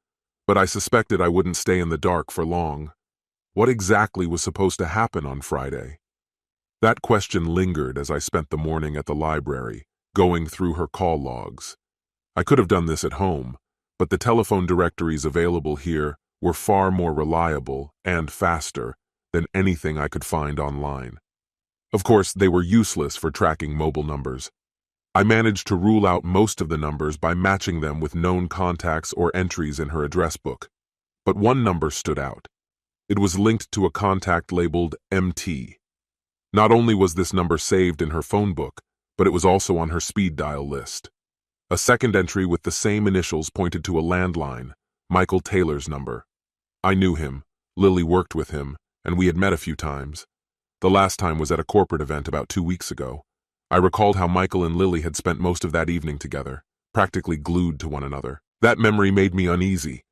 but I suspected I wouldn't stay in the dark for long. What exactly was supposed to happen on Friday? That question lingered as I spent the morning at the library, going through her call logs. I could have done this at home, but the telephone directories available here were far more reliable and faster than anything I could find online. Of course, they were useless for tracking mobile numbers. I managed to rule out most of the numbers by matching them with known contacts or entries in her address book. But one number stood out. It was linked to a contact labeled MT. Not only was this number saved in her phone book, but it was also on her speed dial list. A second entry with the same initials pointed to a landline, Michael Taylor's number. I knew him, Lily worked with him, and we had met a few times. The last time was at a corporate event about 2 weeks ago. I recalled how Michael and Lily had spent most of that evening together, practically glued to one another. That memory made me uneasy,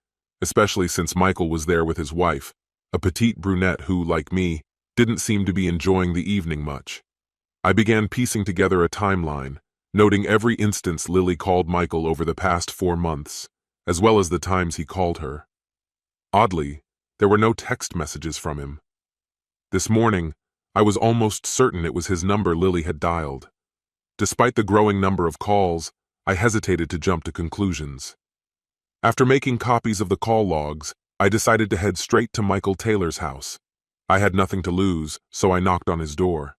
especially since Michael was there with his wife, a petite brunette who, like me, didn't seem to be enjoying the evening much. I began piecing together a timeline, noting every instance Lily called Michael over the past 4 months, as well as the times he called her. Oddly, there were no text messages from him. This morning, I was almost certain it was his number Lily had dialed. Despite the growing number of calls, I hesitated to jump to conclusions. After making copies of the call logs, I decided to head straight to Michael Taylor's house. I had nothing to lose, so I knocked on his door.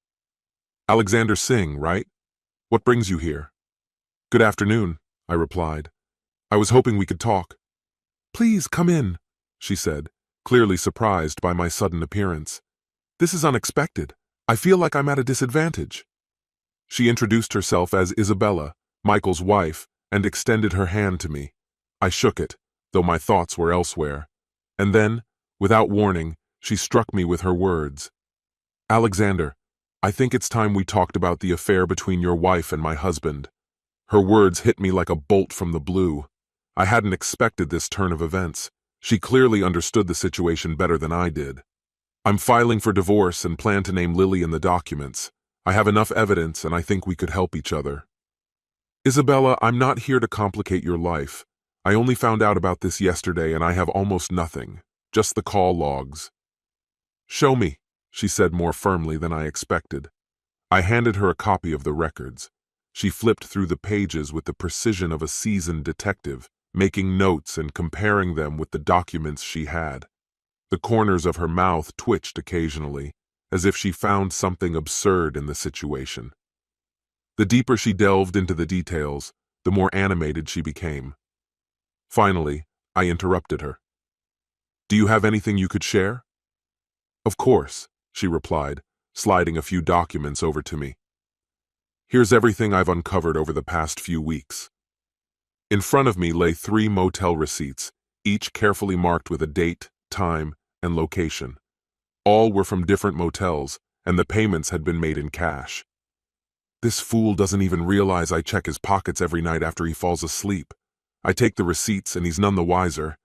"Alexander Singh, right? What brings you here?" "Good afternoon," I replied. "I was hoping we could talk." "Please come in," she said, clearly surprised by my sudden appearance. "This is unexpected. I feel like I'm at a disadvantage." She introduced herself as Isabella, Michael's wife, and extended her hand to me. I shook it, though my thoughts were elsewhere. And then, without warning, she struck me with her words. "Alexander, I think it's time we talked about the affair between your wife and my husband." Her words hit me like a bolt from the blue. I hadn't expected this turn of events. She clearly understood the situation better than I did. "I'm filing for divorce and plan to name Lily in the documents. I have enough evidence and I think we could help each other." "Isabella, I'm not here to complicate your life. I only found out about this yesterday and I have almost nothing, just the call logs." "Show me," she said more firmly than I expected. I handed her a copy of the records. She flipped through the pages with the precision of a seasoned detective, making notes and comparing them with the documents she had. The corners of her mouth twitched occasionally, as if she found something absurd in the situation. The deeper she delved into the details, the more animated she became. Finally, I interrupted her. "Do you have anything you could share?" "Of course," she replied, sliding a few documents over to me. "Here's everything I've uncovered over the past few weeks." In front of me lay 3 motel receipts, each carefully marked with a date, time, and location. All were from different motels, and the payments had been made in cash. "This fool doesn't even realize I check his pockets every night after he falls asleep. I take the receipts and he's none the wiser.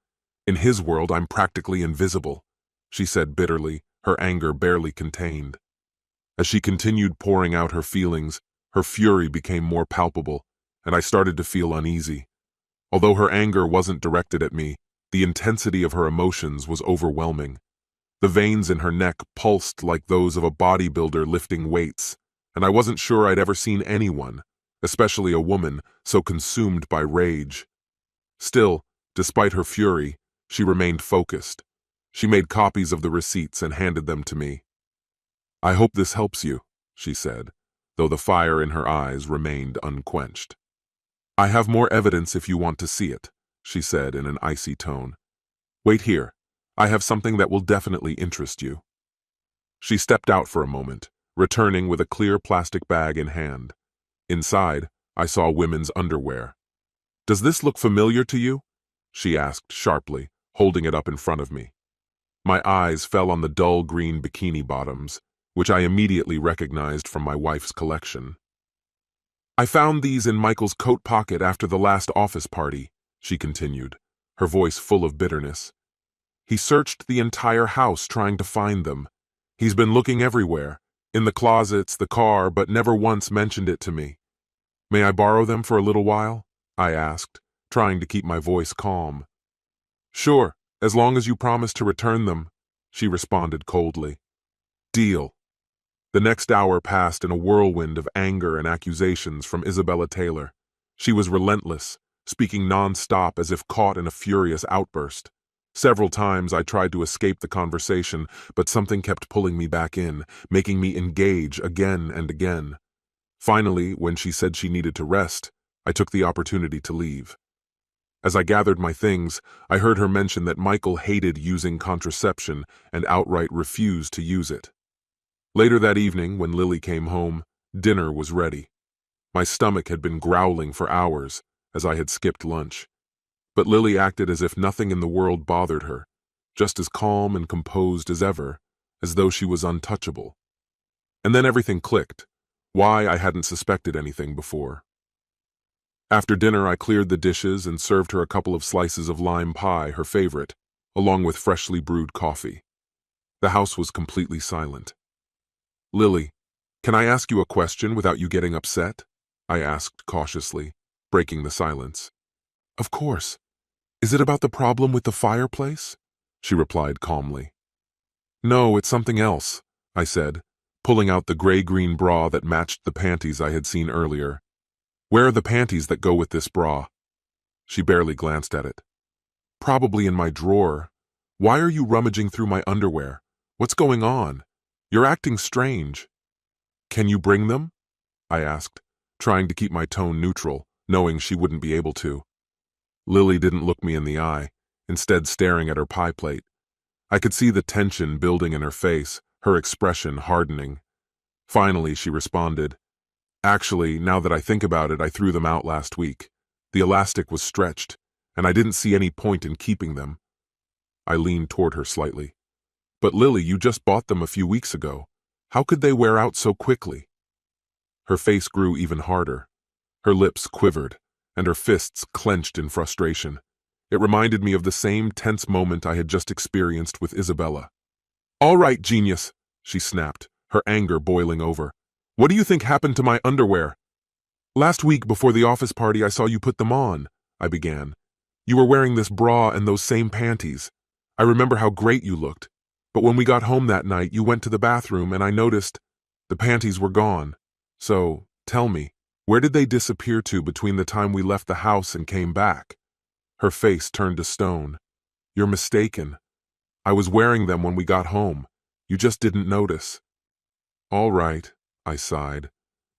In his world, I'm practically invisible," she said bitterly, her anger barely contained. As she continued pouring out her feelings, her fury became more palpable, and I started to feel uneasy. Although her anger wasn't directed at me, the intensity of her emotions was overwhelming. The veins in her neck pulsed like those of a bodybuilder lifting weights, and I wasn't sure I'd ever seen anyone, especially a woman, so consumed by rage. Still, despite her fury, she remained focused. She made copies of the receipts and handed them to me. "I hope this helps you," she said, though the fire in her eyes remained unquenched. "I have more evidence if you want to see it," she said in an icy tone. "Wait here. I have something that will definitely interest you." She stepped out for a moment, returning with a clear plastic bag in hand. Inside, I saw women's underwear. "Does this look familiar to you?" she asked sharply, holding it up in front of me. My eyes fell on the dull green bikini bottoms, which I immediately recognized from my wife's collection. "I found these in Michael's coat pocket after the last office party," she continued, her voice full of bitterness. "He searched the entire house trying to find them. He's been looking everywhere, In the closets, the car, but never once mentioned it to me. May I borrow them for a little while? I asked, trying to keep my voice calm. Sure, as long as you promise to return them, she responded coldly. Deal. The next hour passed in a whirlwind of anger and accusations from Isabella Taylor. She was relentless, speaking non-stop as if caught in a furious outburst. Several times I tried to escape the conversation, but something kept pulling me back in, making me engage again and again. Finally, when she said she needed to rest, I took the opportunity to leave. As I gathered my things, I heard her mention that Michael hated using contraception and outright refused to use it. Later that evening, when Lily came home, dinner was ready. My stomach had been growling for hours, as I had skipped lunch. But Lily acted as if nothing in the world bothered her, just as calm and composed as ever, as though she was untouchable. And then everything clicked, why I hadn't suspected anything before. After dinner, I cleared the dishes and served her a couple of slices of lime pie, her favorite, along with freshly brewed coffee. The house was completely silent. Lily, can I ask you a question without you getting upset? I asked cautiously, breaking the silence. Of course. Is it about the problem with the fireplace? She replied calmly. No, it's something else, I said, pulling out the gray-green bra that matched the panties I had seen earlier. Where are the panties that go with this bra? She barely glanced at it. Probably in my drawer. Why are you rummaging through my underwear? What's going on? You're acting strange. Can you bring them? I asked, trying to keep my tone neutral, knowing she wouldn't be able to. Lily didn't look me in the eye, instead staring at her pie plate. I could see the tension building in her face, her expression hardening. Finally, she responded, Actually, now that I think about it, I threw them out last week. The elastic was stretched, and I didn't see any point in keeping them. I leaned toward her slightly. But Lily, you just bought them a few weeks ago. How could they wear out so quickly? Her face grew even harder. Her lips quivered, and her fists clenched in frustration. It reminded me of the same tense moment I had just experienced with Isabella. All right, genius, she snapped, her anger boiling over. What do you think happened to my underwear? Last week before the office party, I saw you put them on, I began. You were wearing this bra and those same panties. I remember how great you looked. But when we got home that night, you went to the bathroom and I noticed the panties were gone. So, tell me, where did they disappear to between the time we left the house and came back? Her face turned to stone. You're mistaken. I was wearing them when we got home. You just didn't notice. All right, I sighed.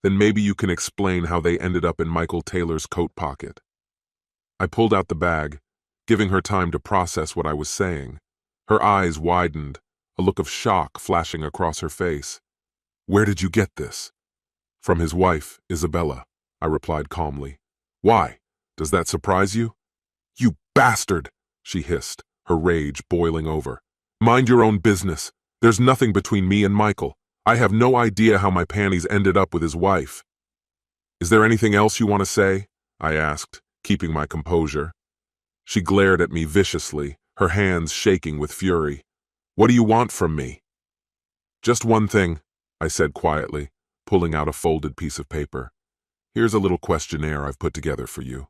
Then maybe you can explain how they ended up in Michael Taylor's coat pocket. I pulled out the bag, giving her time to process what I was saying. Her eyes widened, a look of shock flashing across her face. Where did you get this? From his wife, Isabella, I replied calmly. Why? Does that surprise you? You bastard, she hissed, her rage boiling over. Mind your own business. There's nothing between me and Michael. I have no idea how my panties ended up with his wife. Is there anything else you want to say? I asked, keeping my composure. She glared at me viciously, her hands shaking with fury. What do you want from me? Just one thing, I said quietly, pulling out a folded piece of paper. Here's a little questionnaire I've put together for you.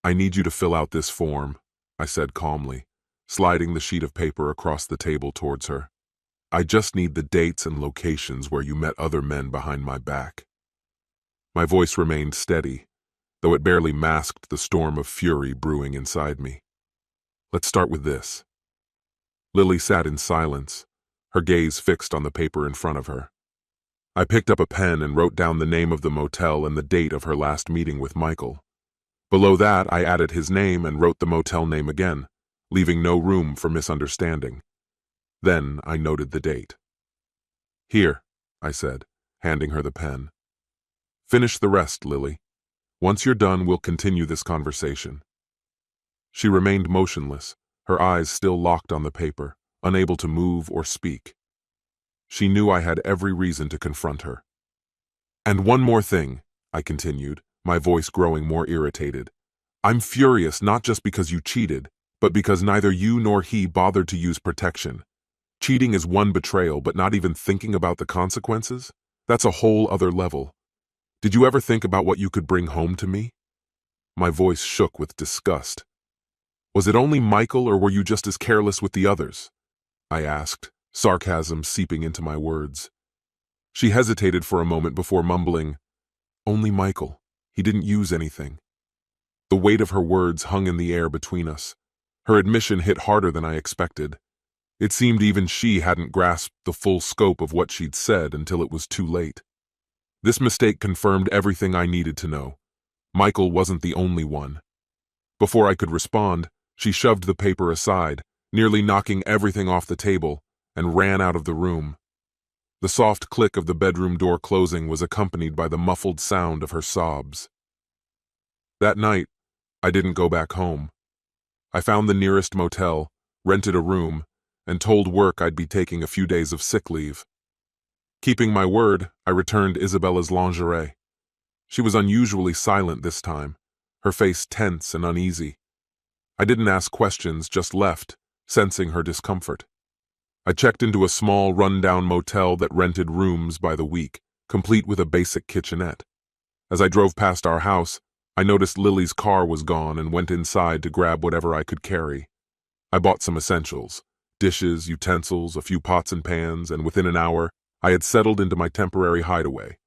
I need you to fill out this form, I said calmly, sliding the sheet of paper across the table towards her. I just need the dates and locations where you met other men behind my back. My voice remained steady, though it barely masked the storm of fury brewing inside me. Let's start with this. Lily sat in silence, her gaze fixed on the paper in front of her. I picked up a pen and wrote down the name of the motel and the date of her last meeting with Michael. Below that, I added his name and wrote the motel name again, leaving no room for misunderstanding. Then I noted the date. Here, I said, handing her the pen. Finish the rest, Lily. Once you're done, we'll continue this conversation. She remained motionless, her eyes still locked on the paper, unable to move or speak. She knew I had every reason to confront her. And one more thing, I continued, my voice growing more irritated. I'm furious not just because you cheated, but because neither you nor he bothered to use protection. Cheating is one betrayal, but not even thinking about the consequences? That's a whole other level. Did you ever think about what you could bring home to me? My voice shook with disgust. Was it only Michael, or were you just as careless with the others? I asked, sarcasm seeping into my words. She hesitated for a moment before mumbling, "Only Michael. He didn't use anything." The weight of her words hung in the air between us. Her admission hit harder than I expected. It seemed even she hadn't grasped the full scope of what she'd said until it was too late. This mistake confirmed everything I needed to know. Michael wasn't the only one. Before I could respond, she shoved the paper aside, nearly knocking everything off the table, and ran out of the room. The soft click of the bedroom door closing was accompanied by the muffled sound of her sobs. That night, I didn't go back home. I found the nearest motel, rented a room, and told work I'd be taking a few days of sick leave. Keeping my word, I returned Isabella's lingerie. She was unusually silent this time, her face tense and uneasy. I didn't ask questions, just left, sensing her discomfort. I checked into a small, run-down motel that rented rooms by the week, complete with a basic kitchenette. As I drove past our house, I noticed Lily's car was gone and went inside to grab whatever I could carry. I bought some essentials, dishes, utensils, a few pots and pans, and within an hour, I had settled into my temporary hideaway.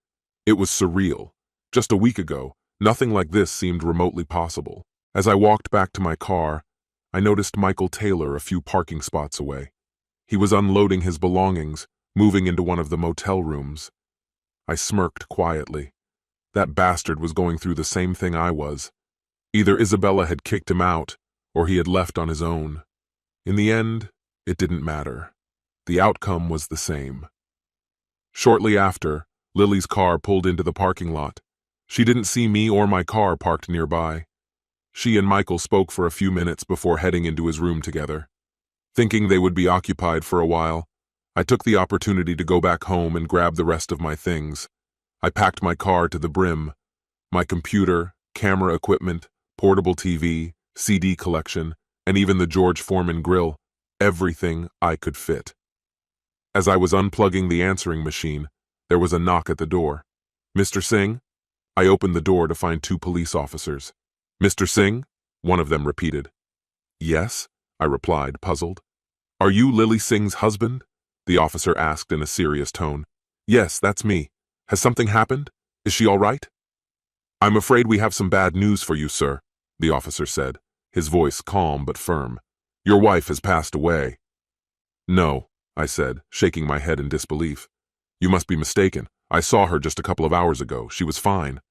It was surreal. Just a week ago, nothing like this seemed remotely possible. As I walked back to my car, I noticed Michael Taylor a few parking spots away. He was unloading his belongings, moving into one of the motel rooms. I smirked quietly. That bastard was going through the same thing I was. Either Isabella had kicked him out, or he had left on his own. In the end, it didn't matter. The outcome was the same. Shortly after, Lily's car pulled into the parking lot. She didn't see me or my car parked nearby. She and Michael spoke for a few minutes before heading into his room together. Thinking they would be occupied for a while, I took the opportunity to go back home and grab the rest of my things. I packed my car to the brim. My computer, camera equipment, portable TV, CD collection, and even the George Foreman grill, everything I could fit. As I was unplugging the answering machine, there was a knock at the door. "Mr. Singh?" I opened the door to find two police officers. "Mr. Singh?" one of them repeated. "Yes," I replied, puzzled. "Are you Lily Singh's husband?" the officer asked in a serious tone. "Yes, that's me. Has something happened? Is she all right?" "I'm afraid we have some bad news for you, sir," the officer said, his voice calm but firm. "Your wife has passed away." "No," I said, shaking my head in disbelief. "You must be mistaken. I saw her just a couple of hours ago. She was fine."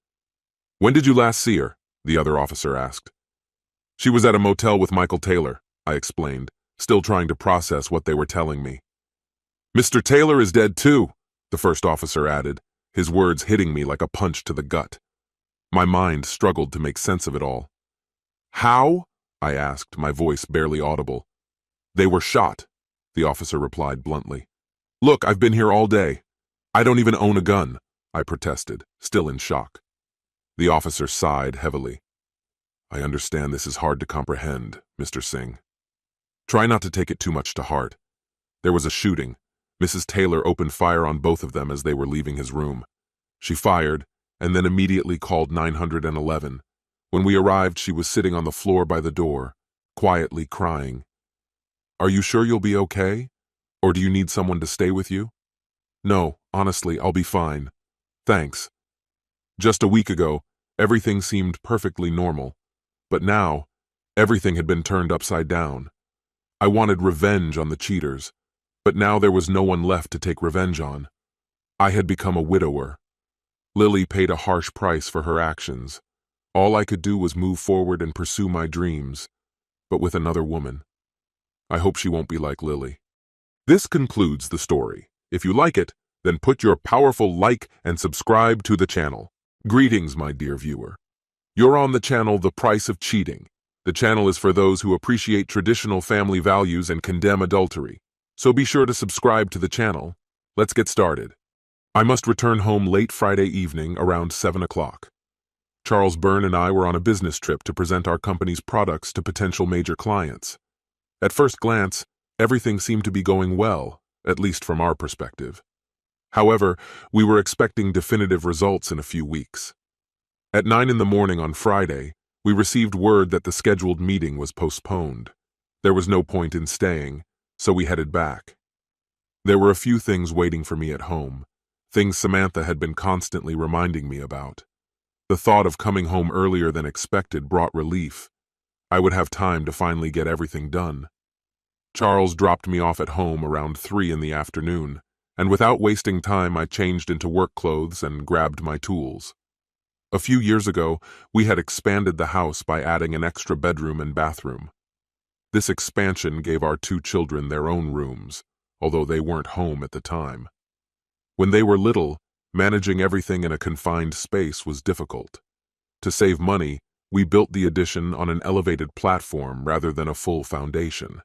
"When did you last see her?" the other officer asked. "She was at a motel with Michael Taylor," I explained, still trying to process what they were telling me. "Mr. Taylor is dead too," the first officer added, his words hitting me like a punch to the gut. My mind struggled to make sense of it all. "How?" I asked, my voice barely audible. "They were shot," the officer replied bluntly. "Look, I've been here all day. I don't even own a gun," I protested, still in shock. The officer sighed heavily. "I understand this is hard to comprehend, Mr. Singh. Try not to take it too much to heart. There was a shooting. Mrs. Taylor opened fire on both of them as they were leaving his room. She fired, and then immediately called 911. When we arrived, she was sitting on the floor by the door, quietly crying. Are you sure you'll be okay? Or do you need someone to stay with you? No, honestly, I'll be fine. Thanks. Just a week ago, everything seemed perfectly normal. But now, everything had been turned upside down. I wanted revenge on the cheaters, but now there was no one left to take revenge on. I had become a widower. Lily paid a harsh price for her actions. All I could do was move forward and pursue my dreams, but with another woman. I hope she won't be like Lily. This concludes the story. If you like it, then put your powerful like and subscribe to the channel. Greetings, my dear viewer. You're on the channel The Price of Cheating. The channel is for those who appreciate traditional family values and condemn adultery. So be sure to subscribe to the channel. Let's get started. I must return home late Friday evening around 7 o'clock. Charles Byrne and I were on a business trip to present our company's products to potential major clients. At first glance, Everything seemed to be going well, at least from our perspective. However, we were expecting definitive results in a few weeks. At 9 in the morning on Friday, we received word that the scheduled meeting was postponed. There was no point in staying, so we headed back. There were a few things waiting for me at home, things Samantha had been constantly reminding me about. The thought of coming home earlier than expected brought relief. I would have time to finally get everything done. Charles dropped me off at home around 3 in the afternoon, and without wasting time I changed into work clothes and grabbed my tools. A few years ago, we had expanded the house by adding an extra bedroom and bathroom. This expansion gave our 2 children their own rooms, although they weren't home at the time. When they were little, managing everything in a confined space was difficult. To save money, we built the addition on an elevated platform rather than a full foundation.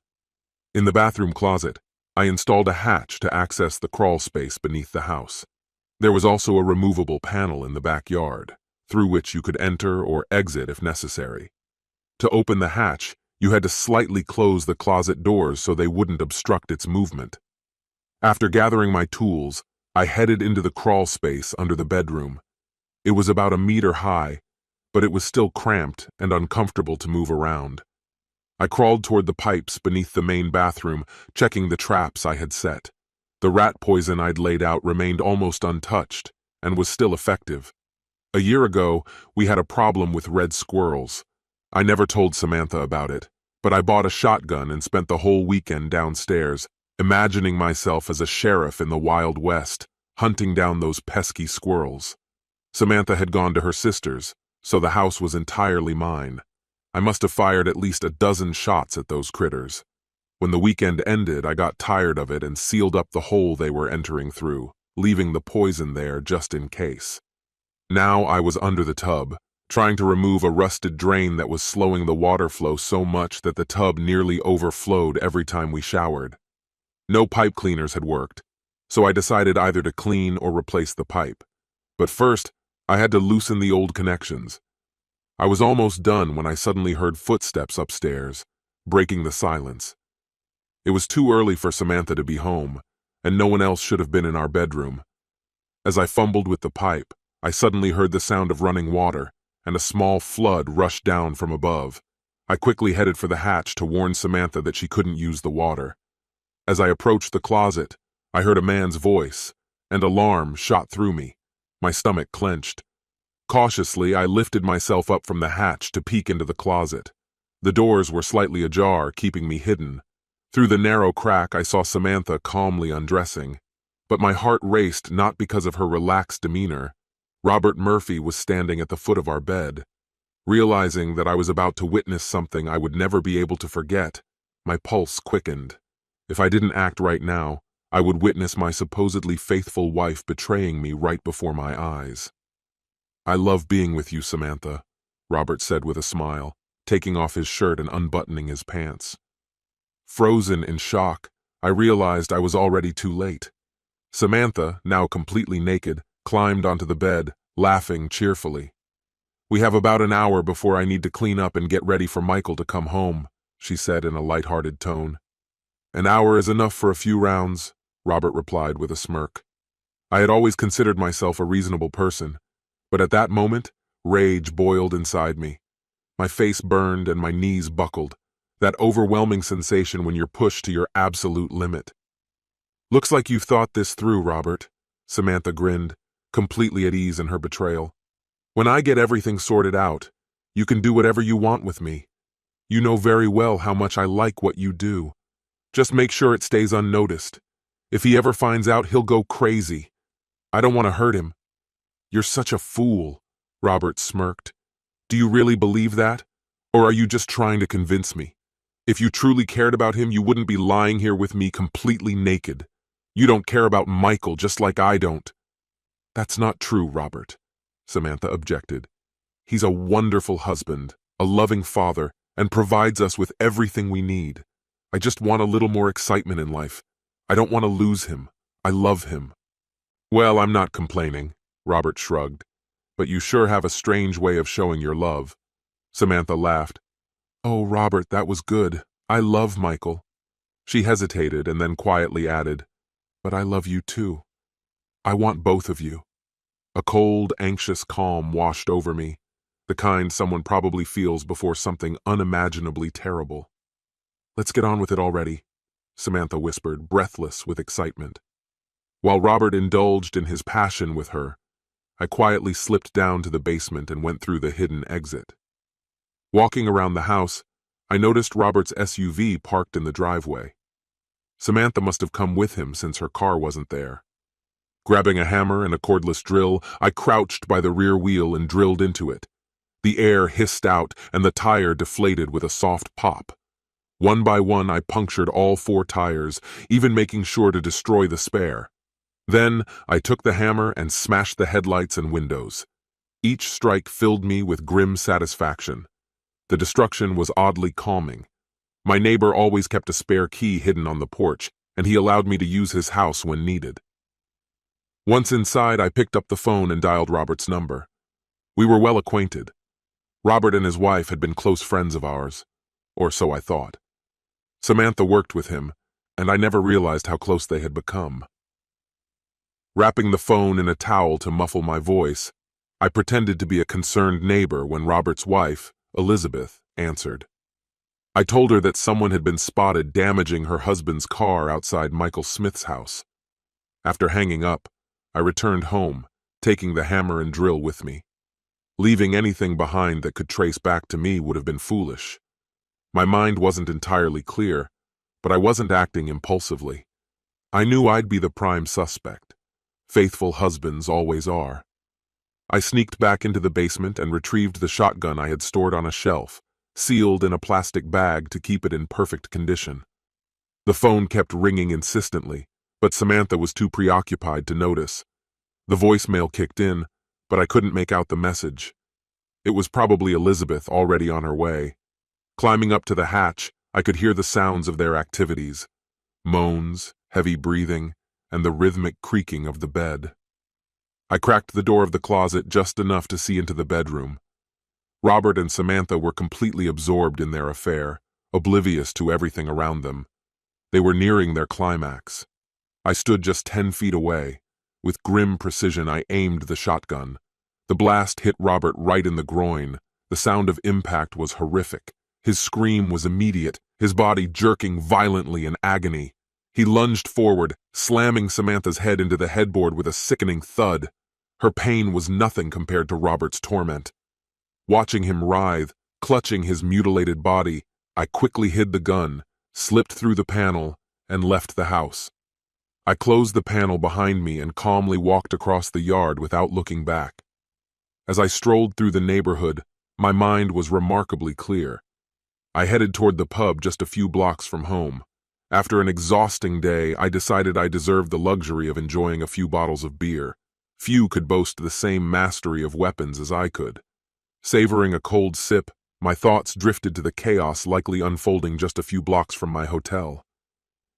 In the bathroom closet, I installed a hatch to access the crawl space beneath the house. There was also a removable panel in the backyard, through which you could enter or exit if necessary. To open the hatch, you had to slightly close the closet doors so they wouldn't obstruct its movement. After gathering my tools, I headed into the crawl space under the bedroom. It was about 1 meter high, but it was still cramped and uncomfortable to move around. I crawled toward the pipes beneath the main bathroom, checking the traps I had set. The rat poison I'd laid out remained almost untouched and was still effective. A year ago, we had a problem with red squirrels. I never told Samantha about it, but I bought a shotgun and spent the whole weekend downstairs, imagining myself as a sheriff in the Wild West, hunting down those pesky squirrels. Samantha had gone to her sister's, so the house was entirely mine. I must have fired at least 12 shots at those critters. When the weekend ended, I got tired of it and sealed up the hole they were entering through, leaving the poison there just in case. Now I was under the tub, trying to remove a rusted drain that was slowing the water flow so much that the tub nearly overflowed every time we showered. No pipe cleaners had worked, so I decided either to clean or replace the pipe. But first, I had to loosen the old connections. I was almost done when I suddenly heard footsteps upstairs, breaking the silence. It was too early for Samantha to be home, and no one else should have been in our bedroom. As I fumbled with the pipe, I suddenly heard the sound of running water, and a small flood rushed down from above. I quickly headed for the hatch to warn Samantha that she couldn't use the water. As I approached the closet, I heard a man's voice, and alarm shot through me. My stomach clenched. Cautiously, I lifted myself up from the hatch to peek into the closet. The doors were slightly ajar, keeping me hidden. Through the narrow crack, I saw Samantha calmly undressing. But my heart raced not because of her relaxed demeanor. Robert Murphy was standing at the foot of our bed. Realizing that I was about to witness something I would never be able to forget, my pulse quickened. If I didn't act right now, I would witness my supposedly faithful wife betraying me right before my eyes. "I love being with you, Samantha," Robert said with a smile, taking off his shirt and unbuttoning his pants. Frozen in shock, I realized I was already too late. Samantha, now completely naked, climbed onto the bed, laughing cheerfully. "We have about an hour before I need to clean up and get ready for Michael to come home," she said in a light-hearted tone. "An hour is enough for a few rounds," Robert replied with a smirk. I had always considered myself a reasonable person, but at that moment, rage boiled inside me. My face burned and my knees buckled, that overwhelming sensation when you're pushed to your absolute limit. "Looks like you've thought this through, Robert," Samantha grinned, completely at ease in her betrayal. "When I get everything sorted out, you can do whatever you want with me. You know very well how much I like what you do. Just make sure it stays unnoticed. If he ever finds out, he'll go crazy. I don't want to hurt him." "You're such a fool," Robert smirked. "Do you really believe that? Or are you just trying to convince me? If you truly cared about him, you wouldn't be lying here with me completely naked. You don't care about Michael just like I don't." "That's not true, Robert," Samantha objected. "He's a wonderful husband, a loving father, and provides us with everything we need. I just want a little more excitement in life. I don't want to lose him. I love him." "Well, I'm not complaining," Robert shrugged. "But you sure have a strange way of showing your love." Samantha laughed. "Oh, Robert, that was good. I love Michael." She hesitated and then quietly added, "But I love you too. I want both of you." A cold, anxious calm washed over me, the kind someone probably feels before something unimaginably terrible. "Let's get on with it already," Samantha whispered, breathless with excitement. While Robert indulged in his passion with her, I quietly slipped down to the basement and went through the hidden exit. Walking around the house, I noticed Robert's SUV parked in the driveway. Samantha must have come with him since her car wasn't there. Grabbing a hammer and a cordless drill, I crouched by the rear wheel and drilled into it. The air hissed out and the tire deflated with a soft pop. One by one, I punctured all 4 tires, even making sure to destroy the spare. Then, I took the hammer and smashed the headlights and windows. Each strike filled me with grim satisfaction. The destruction was oddly calming. My neighbor always kept a spare key hidden on the porch, and he allowed me to use his house when needed. Once inside, I picked up the phone and dialed Robert's number. We were well acquainted. Robert and his wife had been close friends of ours, or so I thought. Samantha worked with him, and I never realized how close they had become. Wrapping the phone in a towel to muffle my voice, I pretended to be a concerned neighbor when Robert's wife, Elizabeth, answered. I told her that someone had been spotted damaging her husband's car outside Michael Smith's house. After hanging up, I returned home, taking the hammer and drill with me. Leaving anything behind that could trace back to me would have been foolish. My mind wasn't entirely clear, but I wasn't acting impulsively. I knew I'd be the prime suspect. Faithful husbands always are. I sneaked back into the basement and retrieved the shotgun I had stored on a shelf, sealed in a plastic bag to keep it in perfect condition. The phone kept ringing insistently, but Samantha was too preoccupied to notice. The voicemail kicked in, but I couldn't make out the message. It was probably Elizabeth already on her way. Climbing up to the hatch, I could hear the sounds of their activities: moans, heavy breathing, and the rhythmic creaking of the bed. I cracked the door of the closet just enough to see into the bedroom. Robert and Samantha were completely absorbed in their affair, oblivious to everything around them. They were nearing their climax. I stood just 10 feet away. With grim precision, I aimed the shotgun. The blast hit Robert right in the groin. The sound of impact was horrific. His scream was immediate, his body jerking violently in agony. He lunged forward, slamming Samantha's head into the headboard with a sickening thud. Her pain was nothing compared to Robert's torment. Watching him writhe, clutching his mutilated body, I quickly hid the gun, slipped through the panel, and left the house. I closed the panel behind me and calmly walked across the yard without looking back. As I strolled through the neighborhood, my mind was remarkably clear. I headed toward the pub just a few blocks from home. After an exhausting day, I decided I deserved the luxury of enjoying a few bottles of beer. Few could boast the same mastery of weapons as I could. Savoring a cold sip, my thoughts drifted to the chaos likely unfolding just a few blocks from my hotel.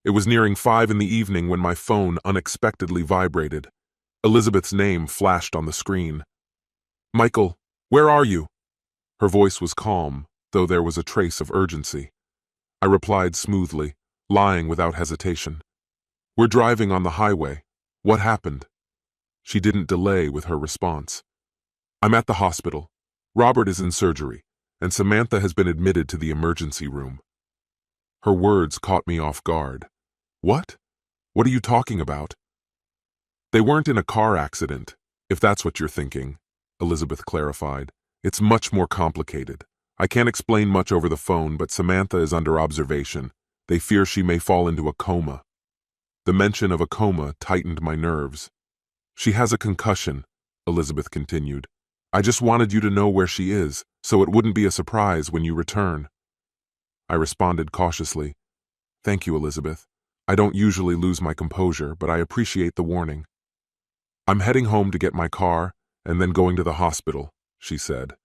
It was nearing 5 in the evening when my phone unexpectedly vibrated. Elizabeth's name flashed on the screen. "Michael, where are you?" Her voice was calm, though there was a trace of urgency. I replied smoothly, lying without hesitation. "We're driving on the highway. What happened?" She didn't delay with her response. "I'm at the hospital. Robert is in surgery, and Samantha has been admitted to the emergency room." Her words caught me off guard. "What? What are you talking about?" "They weren't in a car accident, if that's what you're thinking," Elizabeth clarified. "It's much more complicated. I can't explain much over the phone, but Samantha is under observation. They fear she may fall into a coma." The mention of a coma tightened my nerves. "She has a concussion," Elizabeth continued. "I just wanted you to know where she is, so it wouldn't be a surprise when you return." I responded cautiously. "Thank you, Elizabeth. I don't usually lose my composure, but I appreciate the warning." "I'm heading home to get my car, and then going to the hospital," she said.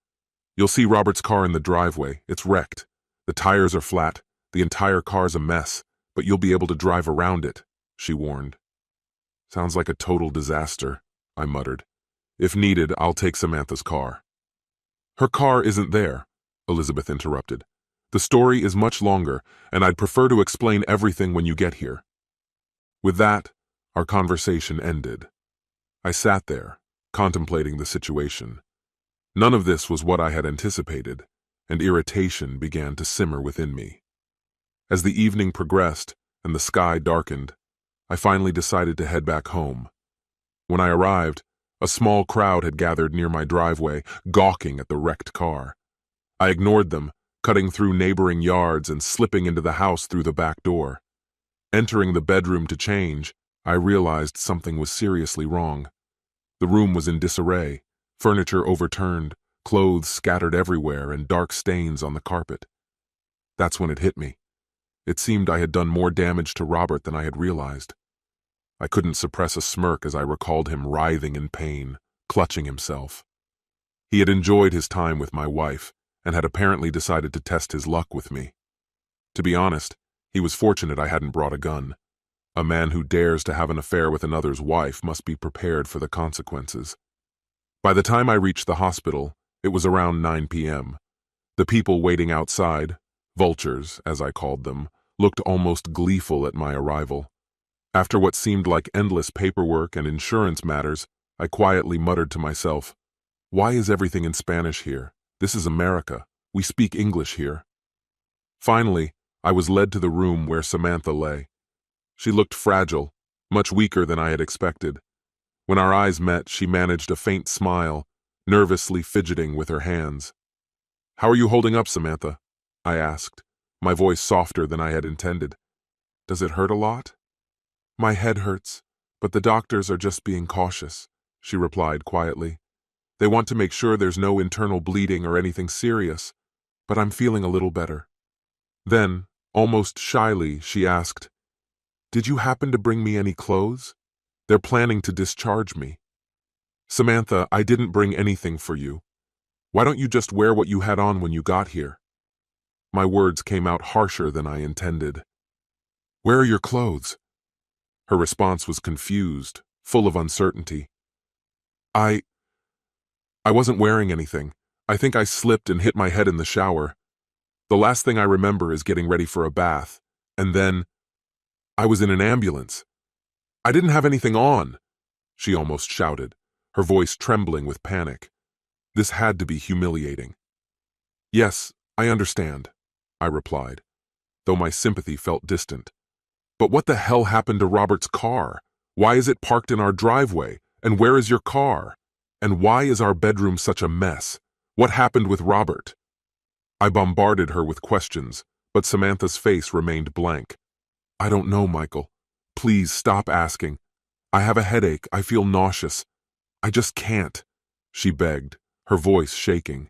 "You'll see Robert's car in the driveway. It's wrecked. The tires are flat. The entire car's a mess, but you'll be able to drive around it," she warned. "Sounds like a total disaster," I muttered. "If needed, I'll take Samantha's car." "Her car isn't there," Elizabeth interrupted. The story is much longer, and I'd prefer to explain everything when you get here." With that, our conversation ended. I sat there, contemplating the situation. None of this was what I had anticipated, and irritation began to simmer within me. As the evening progressed and the sky darkened, I finally decided to head back home. When I arrived, a small crowd had gathered near my driveway, gawking at the wrecked car. I ignored them, cutting through neighboring yards and slipping into the house through the back door. Entering the bedroom to change, I realized something was seriously wrong. The room was in disarray, furniture overturned, clothes scattered everywhere, and dark stains on the carpet. That's when it hit me. It seemed I had done more damage to Robert than I had realized. I couldn't suppress a smirk as I recalled him writhing in pain, clutching himself. He had enjoyed his time with my wife, and had apparently decided to test his luck with me. To be honest, he was fortunate I hadn't brought a gun. A man who dares to have an affair with another's wife must be prepared for the consequences. By the time I reached the hospital, it was around 9 p.m. The people waiting outside, vultures, as I called them, looked almost gleeful at my arrival. After what seemed like endless paperwork and insurance matters, I quietly muttered to myself, "Why is everything in Spanish here? This is America. We speak English here." Finally, I was led to the room where Samantha lay. She looked fragile, much weaker than I had expected. When our eyes met, she managed a faint smile, nervously fidgeting with her hands. "How are you holding up, Samantha?" I asked, my voice softer than I had intended. "Does it hurt a lot?" "My head hurts, but the doctors are just being cautious," she replied quietly. "They want to make sure there's no internal bleeding or anything serious, but I'm feeling a little better." Then, almost shyly, she asked, "Did you happen to bring me any clothes? They're planning to discharge me." "Samantha, I didn't bring anything for you. Why don't you just wear what you had on when you got here?" My words came out harsher than I intended. "Where are your clothes?" Her response was confused, full of uncertainty. I wasn't wearing anything. I think I slipped and hit my head in the shower. The last thing I remember is getting ready for a bath, and then I was in an ambulance. I didn't have anything on," she almost shouted, her voice trembling with panic. This had to be humiliating. "Yes, I understand," I replied, though my sympathy felt distant. "But what the hell happened to Robert's car? Why is it parked in our driveway? And where is your car? And why is our bedroom such a mess? What happened with Robert?" I bombarded her with questions, but Samantha's face remained blank. "I don't know, Michael. Please stop asking. I have a headache. I feel nauseous. I just can't," she begged, her voice shaking.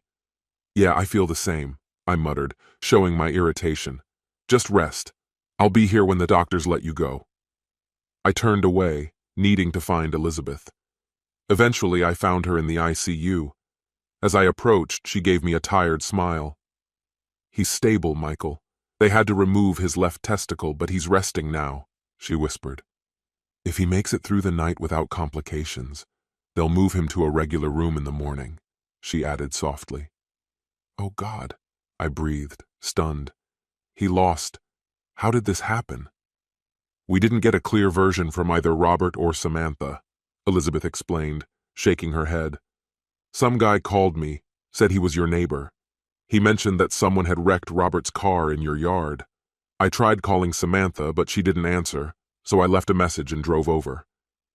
"Yeah, I feel the same," I muttered, showing my irritation. "Just rest. I'll be here when the doctors let you go." I turned away, needing to find Elizabeth. Eventually, I found her in the ICU. As I approached, she gave me a tired smile. "He's stable, Michael. They had to remove his left testicle, but he's resting now," she whispered. "If he makes it through the night without complications, they'll move him to a regular room in the morning," she added softly. "Oh God," I breathed, stunned. "He lost. How did this happen?" "We didn't get a clear version from either Robert or Samantha," Elizabeth explained, shaking her head. "Some guy called me, said he was your neighbor. He mentioned that someone had wrecked Robert's car in your yard. I tried calling Samantha, but she didn't answer, so I left a message and drove over.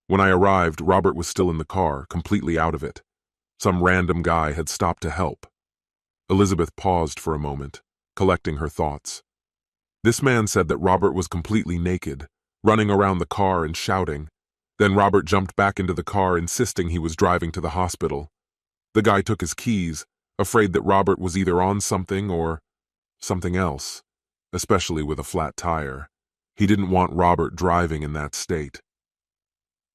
When I arrived, Robert was still in the car, completely out of it. Some random guy had stopped to help." Elizabeth paused for a moment, collecting her thoughts. "This man said that Robert was completely naked, running around the car and shouting. Then Robert jumped back into the car, insisting he was driving to the hospital. The guy took his keys, afraid that Robert was either on something or something else, especially with a flat tire. He didn't want Robert driving in that state."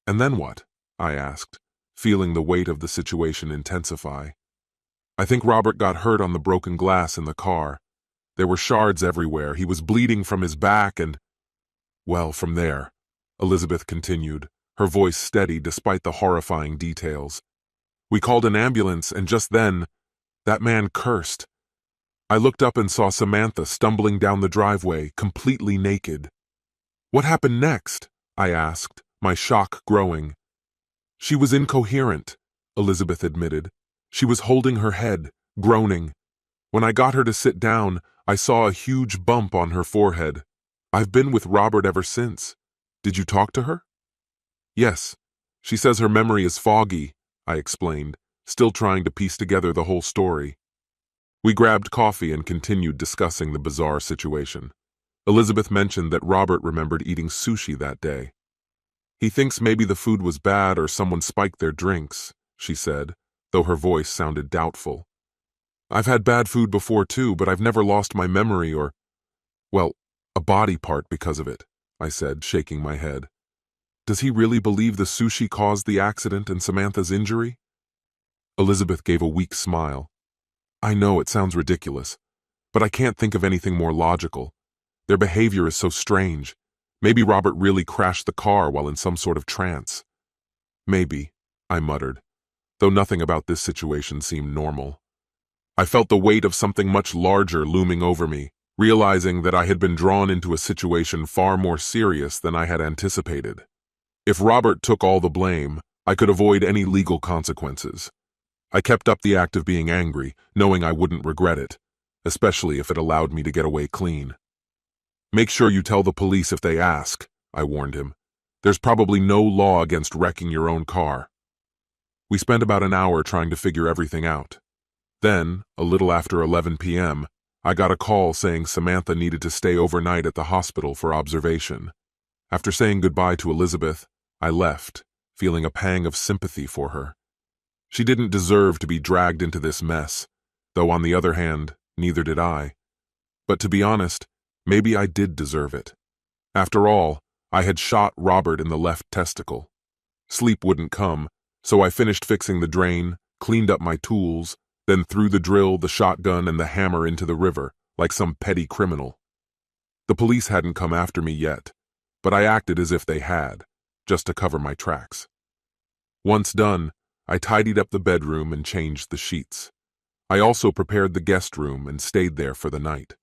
"And then what?" I asked, feeling the weight of the situation intensify. "I think Robert got hurt on the broken glass in the car. There were shards everywhere. He was bleeding from his back and—" "Well, from there," Elizabeth continued, her voice steady despite the horrifying details. "We called an ambulance, and just then, that man cursed. I looked up and saw Samantha stumbling down the driveway, completely naked. "What happened next?" I asked, my shock growing. "She was incoherent," Elizabeth admitted. "She was holding her head, groaning. When I got her to sit down, I saw a huge bump on her forehead. I've been with Robert ever since. Did you talk to her?" "Yes. She says her memory is foggy," I explained, still trying to piece together the whole story. We grabbed coffee and continued discussing the bizarre situation. Elizabeth mentioned that Robert remembered eating sushi that day. "He thinks maybe the food was bad or someone spiked their drinks," she said, though her voice sounded doubtful. "I've had bad food before too, but I've never lost my memory or, well, a body part because of it," I said, shaking my head. "Does he really believe the sushi caused the accident and Samantha's injury?" Elizabeth gave a weak smile. "I know it sounds ridiculous, but I can't think of anything more logical. Their behavior is so strange. Maybe Robert really crashed the car while in some sort of trance." "Maybe," I muttered, though nothing about this situation seemed normal. I felt the weight of something much larger looming over me, realizing that I had been drawn into a situation far more serious than I had anticipated. If Robert took all the blame, I could avoid any legal consequences. I kept up the act of being angry, knowing I wouldn't regret it, especially if it allowed me to get away clean. "Make sure you tell the police if they ask," I warned him. "There's probably no law against wrecking your own car." We spent about an hour trying to figure everything out. Then, a little after 11 p.m., I got a call saying Samantha needed to stay overnight at the hospital for observation. After saying goodbye to Elizabeth, I left, feeling a pang of sympathy for her. She didn't deserve to be dragged into this mess, though on the other hand, neither did I. But to be honest, maybe I did deserve it. After all, I had shot Robert in the left testicle. Sleep wouldn't come, so I finished fixing the drain, cleaned up my tools, then threw the drill, the shotgun, and the hammer into the river, like some petty criminal. The police hadn't come after me yet, but I acted as if they had, just to cover my tracks. Once done, I tidied up the bedroom and changed the sheets. I also prepared the guest room and stayed there for the night.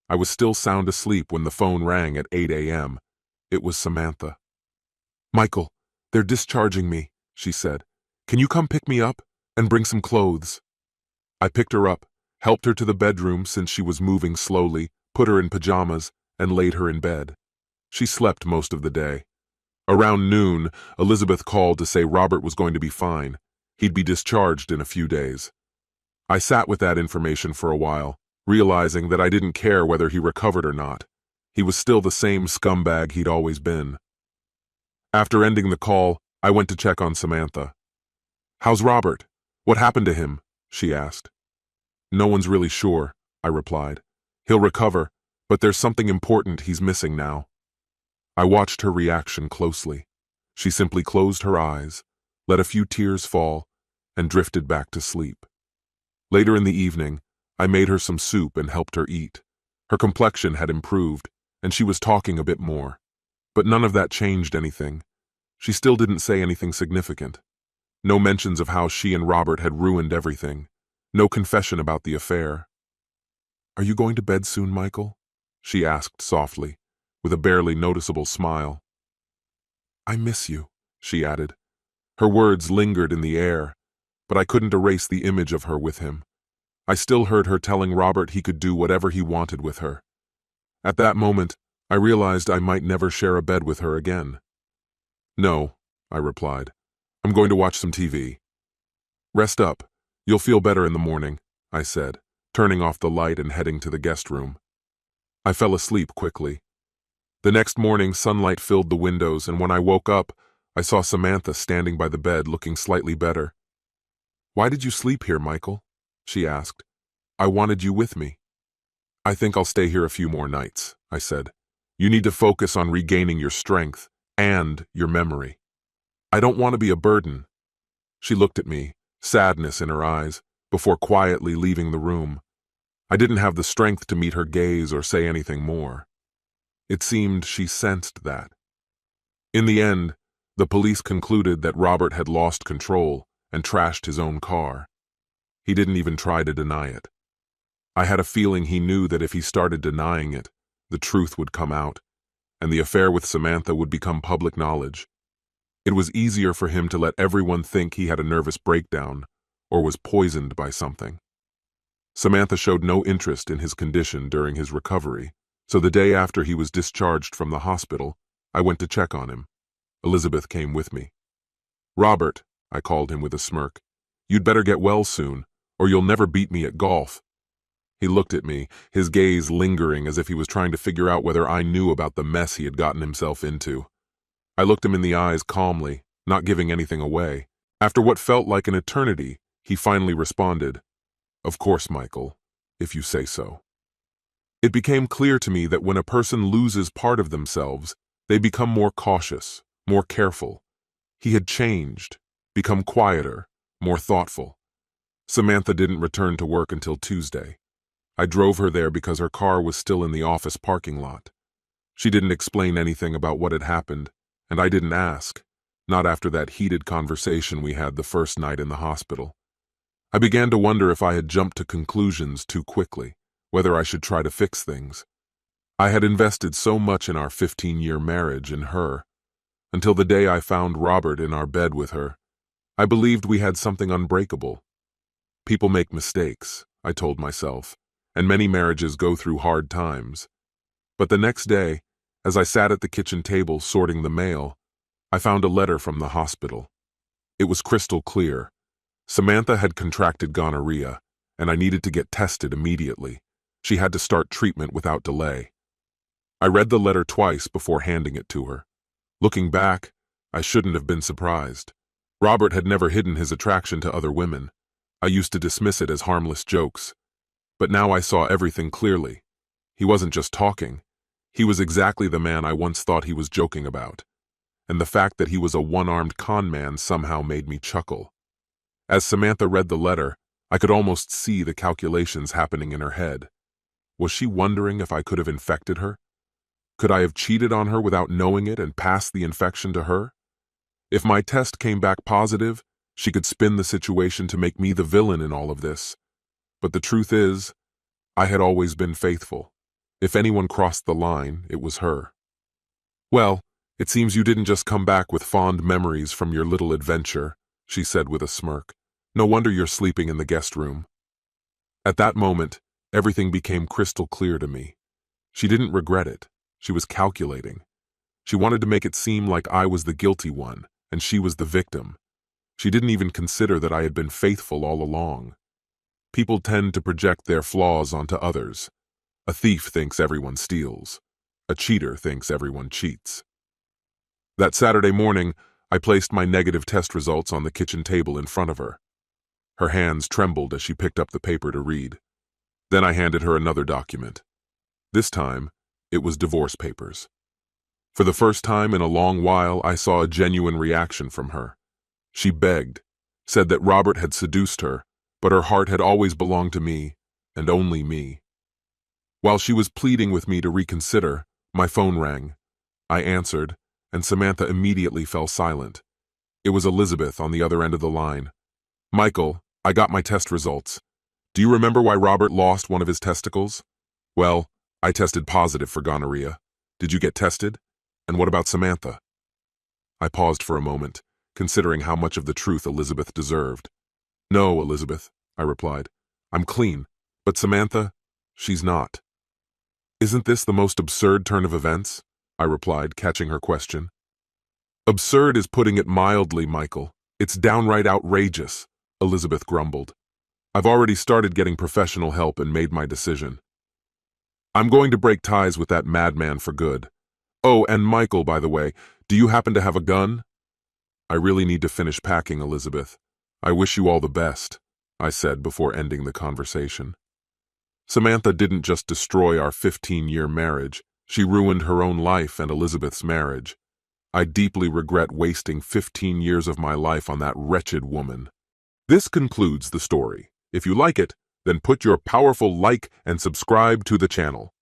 I was still sound asleep when the phone rang at 8 a.m. It was Samantha. "Michael, they're discharging me," she said. "Can you come pick me up and bring some clothes?" I picked her up, helped her to the bedroom since she was moving slowly, put her in pajamas, and laid her in bed. She slept most of the day. Around noon, Elizabeth called to say Robert was going to be fine. He'd be discharged in a few days. I sat with that information for a while, realizing that I didn't care whether he recovered or not. He was still the same scumbag he'd always been. After ending the call, I went to check on Samantha. "How's Robert? What happened to him?" she asked. "No one's really sure," I replied. "He'll recover, but there's something important he's missing now." I watched her reaction closely. She simply closed her eyes, let a few tears fall, and drifted back to sleep. Later in the evening, I made her some soup and helped her eat. Her complexion had improved, and she was talking a bit more. But none of that changed anything. She still didn't say anything significant. No mentions of how she and Robert had ruined everything. No confession about the affair. "Are you going to bed soon, Michael?" she asked softly, with a barely noticeable smile. "I miss you," she added. Her words lingered in the air, but I couldn't erase the image of her with him. I still heard her telling Robert he could do whatever he wanted with her. At that moment, I realized I might never share a bed with her again. "No," I replied. "I'm going to watch some TV." "Rest up. You'll feel better in the morning," I said, turning off the light and heading to the guest room. I fell asleep quickly. The next morning, sunlight filled the windows, and when I woke up, I saw Samantha standing by the bed looking slightly better. "Why did you sleep here, Michael?" she asked. "I wanted you with me." "I think I'll stay here a few more nights," I said. "You need to focus on regaining your strength and your memory. I don't want to be a burden." She looked at me, sadness in her eyes, before quietly leaving the room. I didn't have the strength to meet her gaze or say anything more. It seemed she sensed that. In the end, the police concluded that Robert had lost control and trashed his own car. He didn't even try to deny it. I had a feeling he knew that if he started denying it, the truth would come out, and the affair with Samantha would become public knowledge. It was easier for him to let everyone think he had a nervous breakdown or was poisoned by something. Samantha showed no interest in his condition during his recovery, so the day after he was discharged from the hospital, I went to check on him. Elizabeth came with me. "Robert," I called him with a smirk, "you'd better get well soon, or you'll never beat me at golf." He looked at me, his gaze lingering as if he was trying to figure out whether I knew about the mess he had gotten himself into. I looked him in the eyes calmly, not giving anything away. After what felt like an eternity, he finally responded, "Of course, Michael, if you say so." It became clear to me that when a person loses part of themselves, they become more cautious, more careful. He had changed, become quieter, more thoughtful. Samantha didn't return to work until Tuesday. I drove her there because her car was still in the office parking lot. She didn't explain anything about what had happened, and I didn't ask, not after that heated conversation we had the first night in the hospital. I began to wonder if I had jumped to conclusions too quickly, whether I should try to fix things. I had invested so much in our 15-year marriage in her. Until the day I found Robert in our bed with her, I believed we had something unbreakable. People make mistakes, I told myself, and many marriages go through hard times. But the next day, as I sat at the kitchen table sorting the mail, I found a letter from the hospital. It was crystal clear. Samantha had contracted gonorrhea, and I needed to get tested immediately. She had to start treatment without delay. I read the letter twice before handing it to her. Looking back, I shouldn't have been surprised. Robert had never hidden his attraction to other women. I used to dismiss it as harmless jokes. But now I saw everything clearly. He wasn't just talking. He was exactly the man I once thought he was joking about. And the fact that he was a one-armed con man somehow made me chuckle. As Samantha read the letter, I could almost see the calculations happening in her head. Was she wondering if I could have infected her? Could I have cheated on her without knowing it and passed the infection to her? If my test came back positive, she could spin the situation to make me the villain in all of this. But the truth is, I had always been faithful. If anyone crossed the line, it was her. "Well, it seems you didn't just come back with fond memories from your little adventure," she said with a smirk. "No wonder you're sleeping in the guest room." At that moment, everything became crystal clear to me. She didn't regret it. She was calculating. She wanted to make it seem like I was the guilty one, and she was the victim. She didn't even consider that I had been faithful all along. People tend to project their flaws onto others. A thief thinks everyone steals. A cheater thinks everyone cheats. That Saturday morning, I placed my negative test results on the kitchen table in front of her. Her hands trembled as she picked up the paper to read. Then I handed her another document. This time, it was divorce papers. For the first time in a long while, I saw a genuine reaction from her. She begged, said that Robert had seduced her, but her heart had always belonged to me, and only me. While she was pleading with me to reconsider, my phone rang. I answered, and Samantha immediately fell silent. It was Elizabeth on the other end of the line. "Michael, I got my test results. Do you remember why Robert lost one of his testicles?" "Well, I tested positive for gonorrhea. Did you get tested? And what about Samantha?" I paused for a moment, considering how much of the truth Elizabeth deserved. "No, Elizabeth," I replied. "I'm clean. But Samantha, she's not." "Isn't this the most absurd turn of events?" I replied, catching her question. "Absurd is putting it mildly, Michael. It's downright outrageous," Elizabeth grumbled. "I've already started getting professional help and made my decision. I'm going to break ties with that madman for good. Oh, and Michael, by the way, do you happen to have a gun?" "I really need to finish packing, Elizabeth. I wish you all the best," I said before ending the conversation. Samantha didn't just destroy our 15-year marriage, she ruined her own life and Elizabeth's marriage. I deeply regret wasting 15 years of my life on that wretched woman. This concludes the story. If you like it, then put your powerful like and subscribe to the channel.